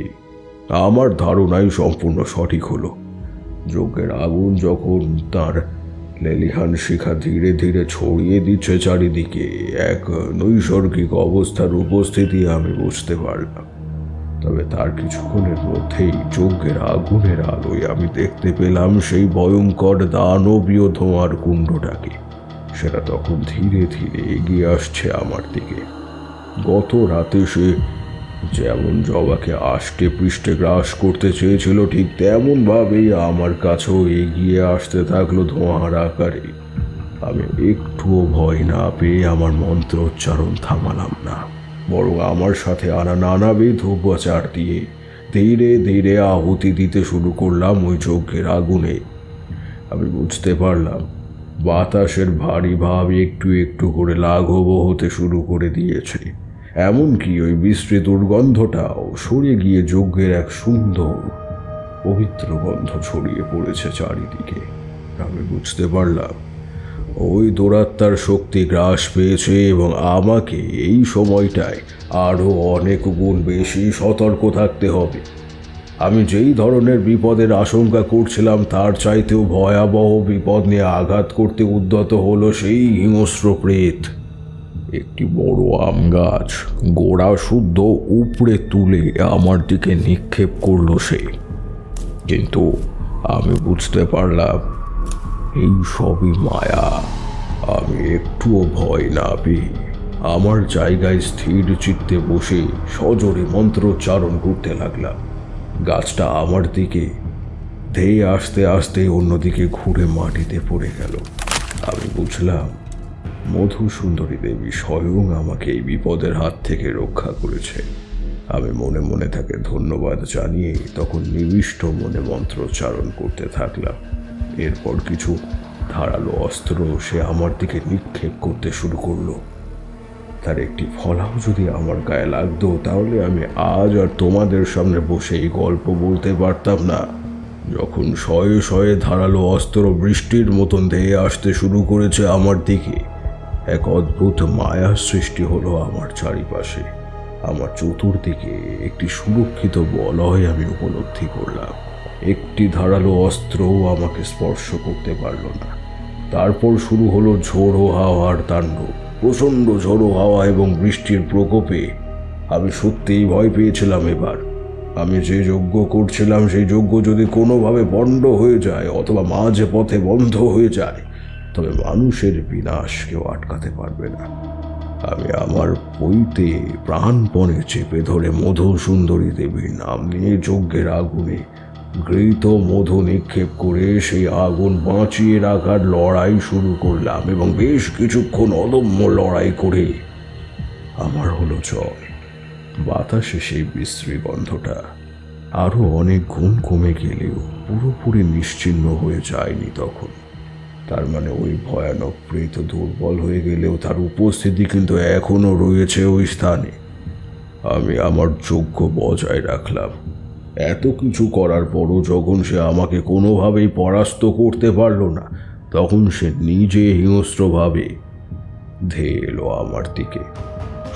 আমার ধারণাই সম্পূর্ণ সঠিক হলো। যজ্ঞের আগুন যখন তার লেলিহান শিখা ধীরে ধীরে ছড়িয়ে দিচ্ছে চারিদিকে, এক নৈসর্গিক অবস্থার উপস্থিতি আমি বুঝতে পারলাম। তবে তার কিছুক্ষণের মধ্যেই যজ্ঞের আগুনের আলোয় আমি দেখতে পেলাম সেই ভয়ঙ্কর দানবীয় ধোঁয়ার কুণ্ডটাকে। সেটা তখন ধীরে ধীরে এগিয়ে আসছে আমার দিকে। গত রাতে সে যেমন জবাকে আষ্টে পৃষ্ঠে গ্রাস করতে চেয়েছিল, ঠিক তেমনভাবেই আমার কাছেও এগিয়ে আসতে থাকলো ধোঁয়ার আকারে। আমি একটুও ভয় না পেয়ে আমার মন্ত্রোচ্চারণ থামালাম না, বরং আমার সাথে আনা নানাবিধ উপচার দিয়ে ধীরে ধীরে আহুতি দিতে শুরু করলাম ওই যজ্ঞের আগুনে। আমি বুঝতে পারলাম বাতাসের ভারী ভাব একটু একটু করে লাঘব হতে শুরু করে দিয়েছে। এমনকি ওই বিশ্রী দুর্গন্ধটাও সরে গিয়ে যজ্ঞের এক সুন্দর পবিত্র গন্ধ ছড়িয়ে পড়েছে চারিদিকে। আমি বুঝতে পারলাম ওই দুরাত্মার শক্তি গ্রাস পেয়েছে এবং আমাকে এই সময়টায় আরও অনেক গুণ বেশি সতর্ক থাকতে হবে। আমি যেই ধরনের বিপদের আশঙ্কা করছিলাম তার চাইতেও ভয়াবহ বিপদ নিয়ে আঘাত করতে উদ্যত হলো সেই হিংস্র প্রেত। একটি বড় আম গাছ গোড়া শুদ্ধ উপড়ে তুলে আমার দিকে নিক্ষেপ করলো সে। কিন্তু আমি বুঝতে পারলাম এই সবই মায়া। আমি একটুও ভয় না পেয়ে আমার জায়গায় স্থির চিত্তে বসে সজোরে মন্ত্রোচ্চারণ করতে লাগলাম। গাছটা আমার দিকে ধেয়ে আস্তে আস্তে অন্যদিকে ঘুরে মাটিতে পড়ে গেল। আমি বুঝলাম মধুসুন্দরী দেবী স্বয়ং আমাকে এই বিপদের হাত থেকে রক্ষা করেছে। আমি মনে মনে তাকে ধন্যবাদ জানিয়ে তখন নিবিষ্ট মনে মন্ত্রোচ্চারণ করতে থাকলাম। এরপর কিছু ধারালো অস্ত্র সে আমার দিকে নিক্ষেপ করতে শুরু করলো। তার একটি ফলাও যদি আমার গায়ে লাগতো তাহলে আমি আজ আর তোমাদের সামনে বসে এই গল্প বলতে পারতাম না। যখন শয়ে শয়ে ধারালো অস্ত্র বৃষ্টির মতন ধেয়ে আসতে শুরু করেছে আমার দিকে, এক অদ্ভুত মায়ার সৃষ্টি হলো আমার চারিপাশে। আমার চতুর্দিকে একটি সুরক্ষিত বলয় আমি উপলব্ধি করলাম। একটি ধারালো অস্ত্রও আমাকে স্পর্শ করতে পারল না। তারপর শুরু হলো ঝোড়ো হাওয়ার তাণ্ডব। প্রচণ্ড ঝোড়ো হাওয়া এবং বৃষ্টির প্রকোপে আমি সত্যিই ভয় পেয়েছিলাম। এবার আমি যে যজ্ঞ করছিলাম সেই যজ্ঞ যদি কোনোভাবে বন্ধ হয়ে যায় অথবা মাঝে পথে বন্ধ হয়ে যায় তবে মানুষের বিনাশ কেউ আটকাতে পারবে না। আমি আমার বইতে প্রাণপণে চেপে ধরে মধুসুন্দরী দেবীর নাম নিয়ে যজ্ঞের আগুনে ঘৃত মধু নিক্ষেপ করে সেই আগুন বাঁচিয়ে রাখার লড়াই শুরু করলাম এবং বেশ কিছুক্ষণ অদম্য লড়াই করে আমার হলো জয়। বাতাসে সেই বিশ্রী গন্ধটা আরও অনেক গুণ কমে গেলেও পুরোপুরি নিশ্চিহ্ন হয়ে যায়নি তখন। তার মানে ওই ভয়ানক প্রেত দুর্বল হয়ে গেলেও তার উপস্থিতি কিন্তু এখনও রয়েছে ওই স্থানে। আমি আমার যজ্ঞ বজায় রাখলাম। এত কিছু করার পরও যখন সে আমাকে কোনোভাবেই পরাস্ত করতে পারল না তখন সে নিজে হিংস্রভাবে ধেয়ে এলো আমার দিকে।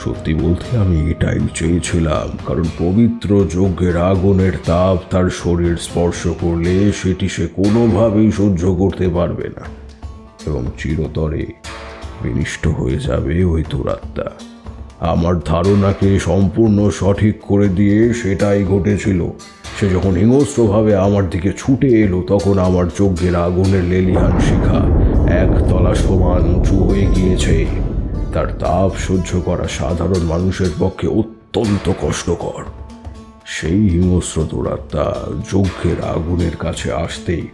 সত্যি বলতে আমি এটাই চেয়েছিলাম, কারণ পবিত্র যজ্ঞের আগুনের তাপ তার শরীর স্পর্শ করলে সেটি সে কোনোভাবেই সহ্য করতে পারবে না এবং চিরতরে বিনিষ্ট হয়ে যাবে ওই দুরাত্মা। আমার ধারণাকে সম্পূর্ণ সঠিক করে দিয়ে সেটাই ঘটেছিল। সে যখন হিংস্রভাবে আমার দিকে ছুটে এলো তখন আমার যজ্ঞের আগুনের লেলিহান শিখা একতলা সমান উঁচু হয়ে গিয়েছে। তার তাপ সহ্য করা সাধারণ মানুষের পক্ষে অত্যন্ত কষ্টকর। সেই হিংস্র দুরাত্মা যজ্ঞের আগুনের কাছে আসতেই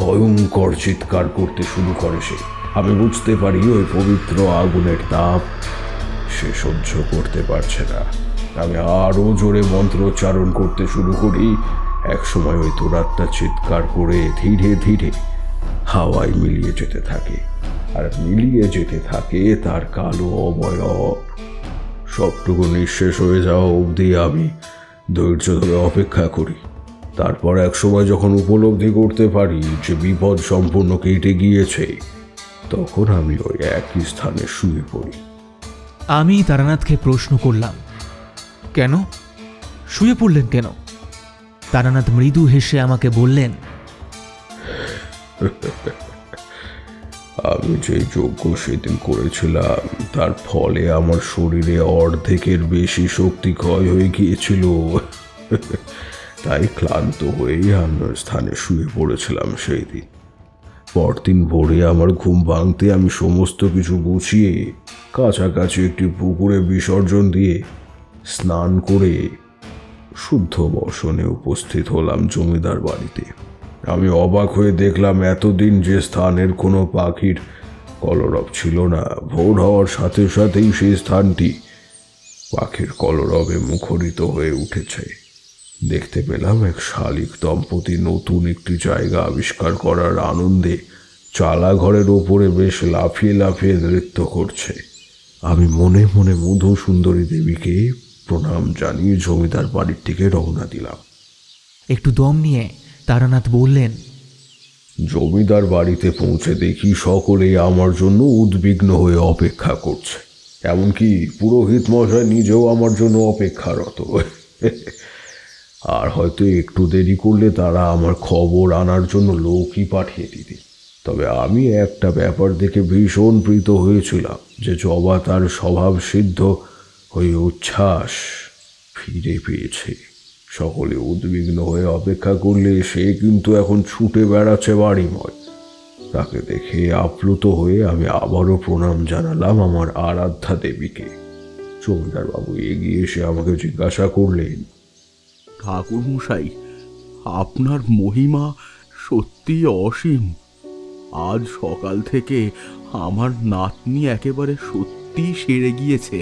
ভয়ঙ্কর চিৎকার করতে শুরু করে সে। আমি বুঝতে পারি ওই পবিত্র আগুনের তাপ সে সহ্য করতে পারছে না। আমি আরও জোরে মন্ত্রোচ্চারণ করতে শুরু করি। একসময় ওই দুরাত্মা চিৎকার করে ধীরে ধীরে হাওয়ায় মিলিয়ে যেতে থাকে, আর মিলিয়ে যেতে থাকে তার কালো অবয়ব। সবটুকু নিঃশেষ হয়ে যাওয়া অবধি আমি ধৈর্য ধরে অপেক্ষা করি। তারপর একসময় যখন উপলব্ধি করতে পারি যে বিপদ সম্পূর্ণ কেটে গিয়েছে তখন আমি ওই একই স্থানে শুয়ে পড়ি। আমি তারানাথকে প্রশ্ন করলাম, কেন শুয়ে পড়লেন কেন? তারানাথ মৃদু হেসে আমাকে বললেন, আমি যে যজ্ঞ সেদিন করেছিলাম তার ফলে আমার শরীরে অর্ধেকের বেশি শক্তি ক্ষয় হয়ে গিয়েছিল। তাই ক্লান্ত হয়েই অন্য স্থানে শুয়ে পড়েছিলাম সেই দিন। পরদিন ভোরে আমার ঘুম ভাঙতে আমি সমস্ত কিছু গুছিয়ে কাছাকাছি একটি পুকুরে বিসর্জন দিয়ে স্নান করে শুদ্ধ বসনে উপস্থিত হলাম জমিদার বাড়িতে। আমি অবাক হয়ে দেখলাম এতদিন যে স্থানের কোনো পাখির কলরব ছিল না, ভোর হওয়ার সাথে সাথেই সেই স্থানটি পাখির কলরবে মুখরিত হয়ে উঠেছে। দেখতে পেলাম এক শালিক দম্পতি নতুন একটি জায়গা আবিষ্কার করার আনন্দে চালা ঘরের ওপরে বেশ লাফিয়ে লাফিয়ে নৃত্য করছে। আমি মনে মনে মধু সুন্দরী দেবীকে প্রণাম জানিয়ে জমিদার বাড়ির দিকে রওনা দিলাম। একটু দম নিয়ে তারানাথ বললেন, জমিদার বাড়িতে পৌঁছে দেখি সকলেই আমার জন্য উদ্বিগ্ন হয়ে অপেক্ষা করছে, এমনকি পুরোহিত মশাই নিজেও আমার জন্য অপেক্ষারত। আর হয়তো একটু দেরি করলে তারা আমার খবর আনার জন্য লোকই পাঠিয়ে দিতে। তবে আমি একটা ব্যাপার দেখে ভীষণ প্রীত হয়েছিলাম যে জবা তার স্বভাব সিদ্ধ হয়ে উচ্ছ্বাস ফিরে পেয়েছে। সকলে উদ্বিগ্ন হয়ে অপেক্ষা করলে সে কিন্তু এখন ছুটে বেড়াচ্ছে বাড়িময়। তাকে দেখে আপ্লুত হয়ে আমি আবারও প্রণাম জানালাম আমার আরাধ্যা দেবীকে। জমিদার বাবু এগিয়ে এসে আমাকে জিজ্ঞাসা করলেন, ঠাকুর মশাই, আপনার মহিমা সত্যি অসীম। আজ সকাল থেকে আমার নাতনি একেবারে সত্যি সেরে গিয়েছে।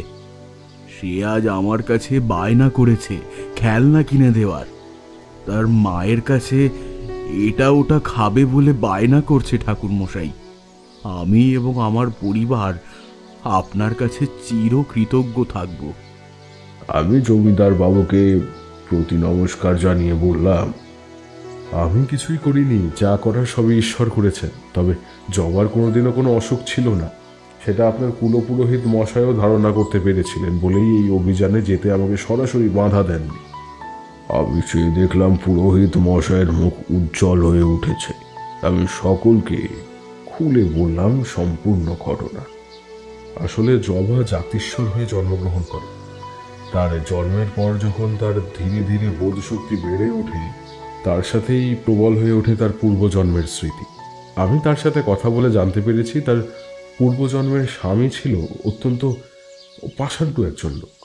সে আজ আমার কাছে বায়না করেছে খেলনা কিনে দেওয়ার। তার মায়ের কাছে এটা ওটা খাবে বলে বায়না করছে। ঠাকুর মশাই, আমি এবং আমার পরিবার আপনার কাছে চিরকৃতজ্ঞ থাকব। আমি জমিদার বাবুকে প্রতি নমস্কার জানিয়ে বললাম, আমি কিছুই করিনি, যা করার সবই ঈশ্বর করেছেন। তবে জবার কোনোদিনও কোনো অসুখ ছিল না, সেটা আপনার কুলপুরোহিত মশাইও ধারণা করতে পেরেছিলেন বলেই এই অভিযানে যেতে আমাকে সরাসরি বাধা দেননি। আমি চেয়ে দেখলাম পুরোহিত মশাইয়ের মুখ উজ্জ্বল হয়ে উঠেছে। আমি সকলকে খুলে বললাম সম্পূর্ণ ঘটনা। আসলে জবা জাতিস্বর হয়ে জন্মগ্রহণ করে। তার জন্মের পর যখন তার ধীরে ধীরে বোধশক্তি বেড়ে ওঠে, তার সাথেই প্রবল হয়ে ওঠে তার পূর্বজন্মের স্মৃতি। আমি তার সাথে কথা বলে জানতে পেরেছি তার পূর্বজন্মের স্বামী ছিল অত্যন্ত পাষাণ্ড একজন লোক।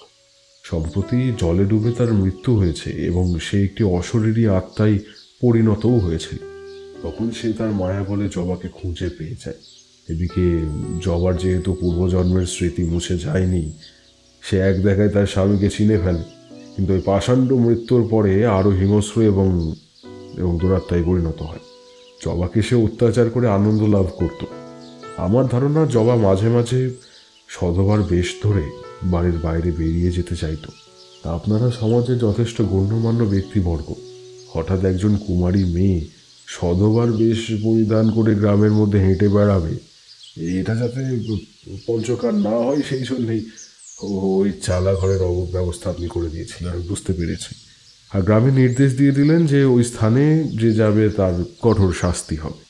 সম্প্রতি জলে ডুবে তার মৃত্যু হয়েছে এবং সে একটি অশরীরী আত্মায় পরিণতও হয়েছে। তখন সে তার মায়া বলে জবাকে খুঁজে পেয়ে যায়। এদিকে জবার যেহেতু পূর্বজন্মের স্মৃতি মুছে যায়নি, সে এক দেখায় তার স্বামীকে চিনে ফেলে, কিন্তু ওই পাষাণ্ড মৃত্যুর পরে আরও হিংস্র এবং দুরাত্মায় পরিণত হয়। জবাকে সে অত্যাচার করে আনন্দ লাভ করত। আমার ধারণা জবা মাঝে মাঝে সধবার বেশ ধরে বাড়ির বাইরে বেরিয়ে যেতে চাইত। আপনারা সমাজে যথেষ্ট গণ্যমান্য ব্যক্তিবর্গ, হঠাৎ একজন কুমারী মেয়ে সধবার বেশ পরিধান করে গ্রামের মধ্যে হেঁটে বেড়াবে, এটা যাতে পঞ্চকার না হয় সেই জন্যেই ওই চালা ঘরের ব্যবস্থা আপনি করে দিয়েছিলেন, আমি বুঝতে পেরেছি। আর গ্রামে নির্দেশ দিয়ে দিলেন যে ওই স্থানে যে যাবে তার কঠোর শাস্তি হবে।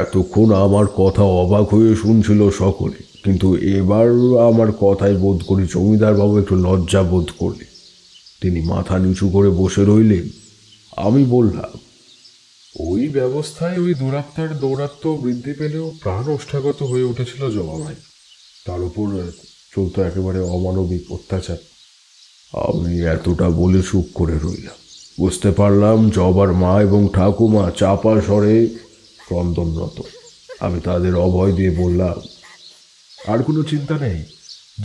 এতক্ষণ আমার কথা অবাক হয়ে শুনছিল সকলে, কিন্তু এবার আমার কথায় বোধ করি জমিদার বাবু একটু লজ্জা বোধ করলেন। তিনি মাথা নিচু করে বসে রইলেন। আমি বললাম, ওই ব্যবস্থায় ওই দুরাত্মার দৌরাত্ম্য বৃদ্ধি পেলেও প্রাণ ওষ্ঠাগত হয়ে উঠেছিল জবাভাই। তার উপর চলতো একেবারে অমানবিক অত্যাচার। আমি এতটা বলে চুপ করে রইলাম। বুঝতে পারলাম জবার মা এবং ঠাকুমা চাপা স্বরে ক্রন্দনরত। আমি তাদের অভয় দিয়ে বললাম, আর কোনো চিন্তা নেই,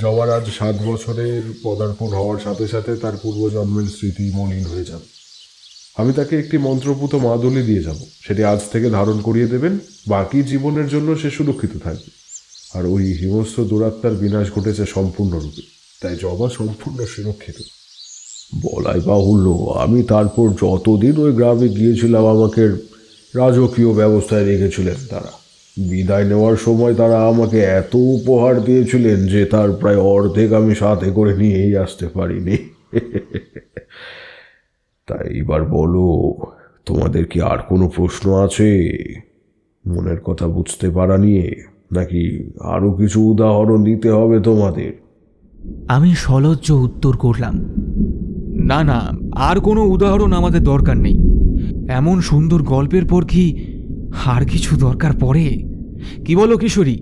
জবার আজ 7 বছরের পদার্পণ হওয়ার সাথে সাথে তার পূর্বজন্মের স্মৃতি মলিন হয়ে যাবে। আমি তাকে একটি মন্ত্রপুত মাদুলি দিয়ে যাব, সেটি আজ থেকে ধারণ করিয়ে দেবেন। বাকি জীবনের জন্য সে সুরক্ষিত থাকবে। আর ওই হিংস্র দুরাত্মার বিনাশ ঘটেছে সম্পূর্ণরূপে, তাই জবা সম্পূর্ণ সুরক্ষিত। বলাই বাহুল্য, আমি তারপর যতদিন ওই গ্রামে গিয়েছিলাম আমাকে রাজকীয় ব্যবস্থায় রেখেছিলেন তারা। বিদায় নেওয়ার সময় তারা আমাকে এত উপহার দিয়েছিলেন যে তার প্রায় অর্ধেক আমি সাথে করে নিয়েই আসতে পারিনি। তাই এবার বলো, তোমাদের কি আর কোনো প্রশ্ন আছে মনের কথা বুঝতে পারা নিয়ে, নাকি আরো কিছু উদাহরণ দিতে হবে তোমাদের? আমি সলজ্জ উত্তর করলাম, না না, আর কোনো উদাহরণ আমাদের দরকার নেই। এমন সুন্দর গল্পের পর কি আর কিছু দরকার পড়ে? কি বলো কিশোরী?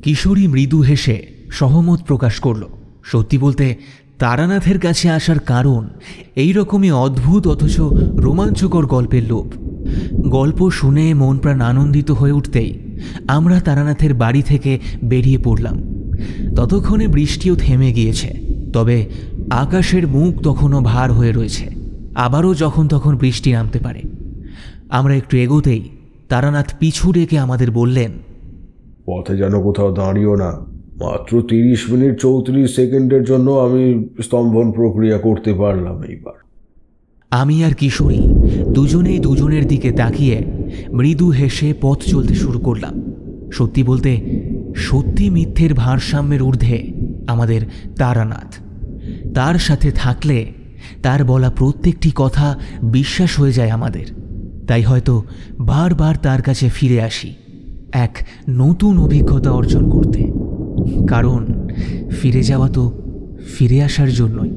কিশোরী মৃদু হেসে সহমত প্রকাশ করল। সত্যি বলতে তারানাথের কাছে আসার কারণ এই রকমই অদ্ভুত অথচ রোমাঞ্চকর গল্পের লোভ। গল্প শুনে মন প্রাণ আনন্দিত হয়ে উঠতেই আমরা তারানাথের বাড়ি থেকে বেরিয়ে পড়লাম। ততক্ষণে বৃষ্টিও থেমে গিয়েছে, তবে আকাশের মুখ তখনও ভার হয়ে রয়েছে। আবারও যখন তখন বৃষ্টি নামতে পারে। আমরা একটু এগোতেই তারানাথ পিছু ডেকে আমাদের বললেন, পথে যেন কোথাও দাঁড়িও না। মাত্র 30 মিনিট 34 সেকেন্ডের জন্য আমি স্তম্ভন প্রক্রিয়া করতে পারলাম এইবার। আমি আর কিশোরী দুজনেই দুজনের দিকে তাকিয়ে মৃদু হেসে পথ চলতে শুরু করলাম। সত্যি বলতে সত্যি মিথ্যের ভারসাম্যের ঊর্ধ্বে আমাদের তারানাথ। তার সাথে থাকলে তার বলা প্রত্যেকটি কথা বিশ্বাস হয়ে যায় আমাদের। তাই হয়তো বারবার তার কাছে ফিরে আসি এক নতুন অভিজ্ঞতা অর্জন করতে। কারণ ফিরে যাওয়া তো ফিরে আসার জন্যই।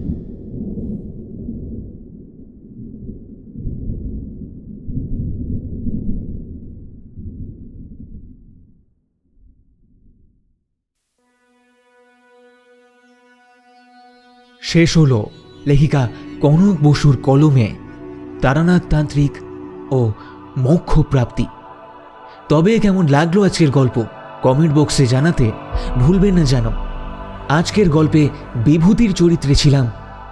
শেষ হলো লেখিকা কনক বসুর কলমে তারানাথ তান্ত্রিক ও মোক্ষ প্রাপ্তি। তবে কেমন লাগলো আজকের গল্প কমেন্ট বক্সে জানাতে ভুলবেন না যেন। আজকের গল্পে বিভূতির চরিত্রে ছিলাম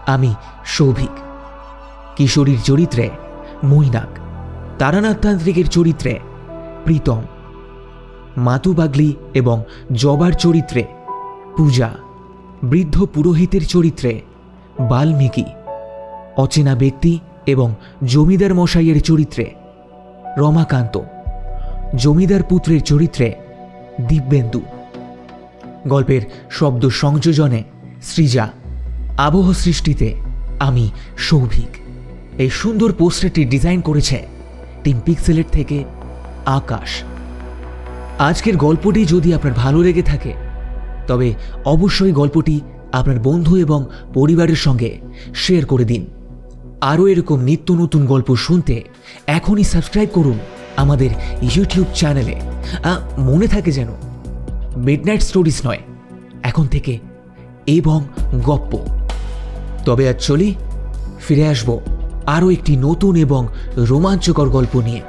আমি সৌভিক, কিশোরীর চরিত্রে মৈনাক, তারানাথ তান্ত্রিকের চরিত্রে প্রীতম, মাতু বাগলি এবং জবার চরিত্রে পূজা, বৃদ্ধ পুরোহিতের চরিত্রে বাল্মীকি, অচেনা ব্যক্তি এবং জমিদার মশাইয়ের চরিত্রে রমাকান্ত, জমিদার পুত্রের চরিত্রে দিব্যেন্দু। গল্পের শব্দ সংযোজনে সৃজা, আবহ সৃষ্টিতে আমি সৌভিক। এই সুন্দর পোস্টারটি ডিজাইন করেছে টিম পিক্সেলের থেকে আকাশ। আজকের গল্পটি যদি আপনার ভালো লেগে থাকে তবে অবশ্যই গল্পটি আপনার বন্ধু এবং পরিবারের সঙ্গে শেয়ার করে দিন। আরও এরকম নিত্য নতুন গল্প শুনতে এখনই সাবস্ক্রাইব করুন আমাদের ইউটিউব চ্যানেলে। মনে থাকে যেন মিডনাইট স্টোরিজ নয়, এখন থেকে এবং গপ্প। তবে আজ চলি, ফিরে আসবো আরও একটি নতুন এবং রোমাঞ্চকর গল্প নিয়ে।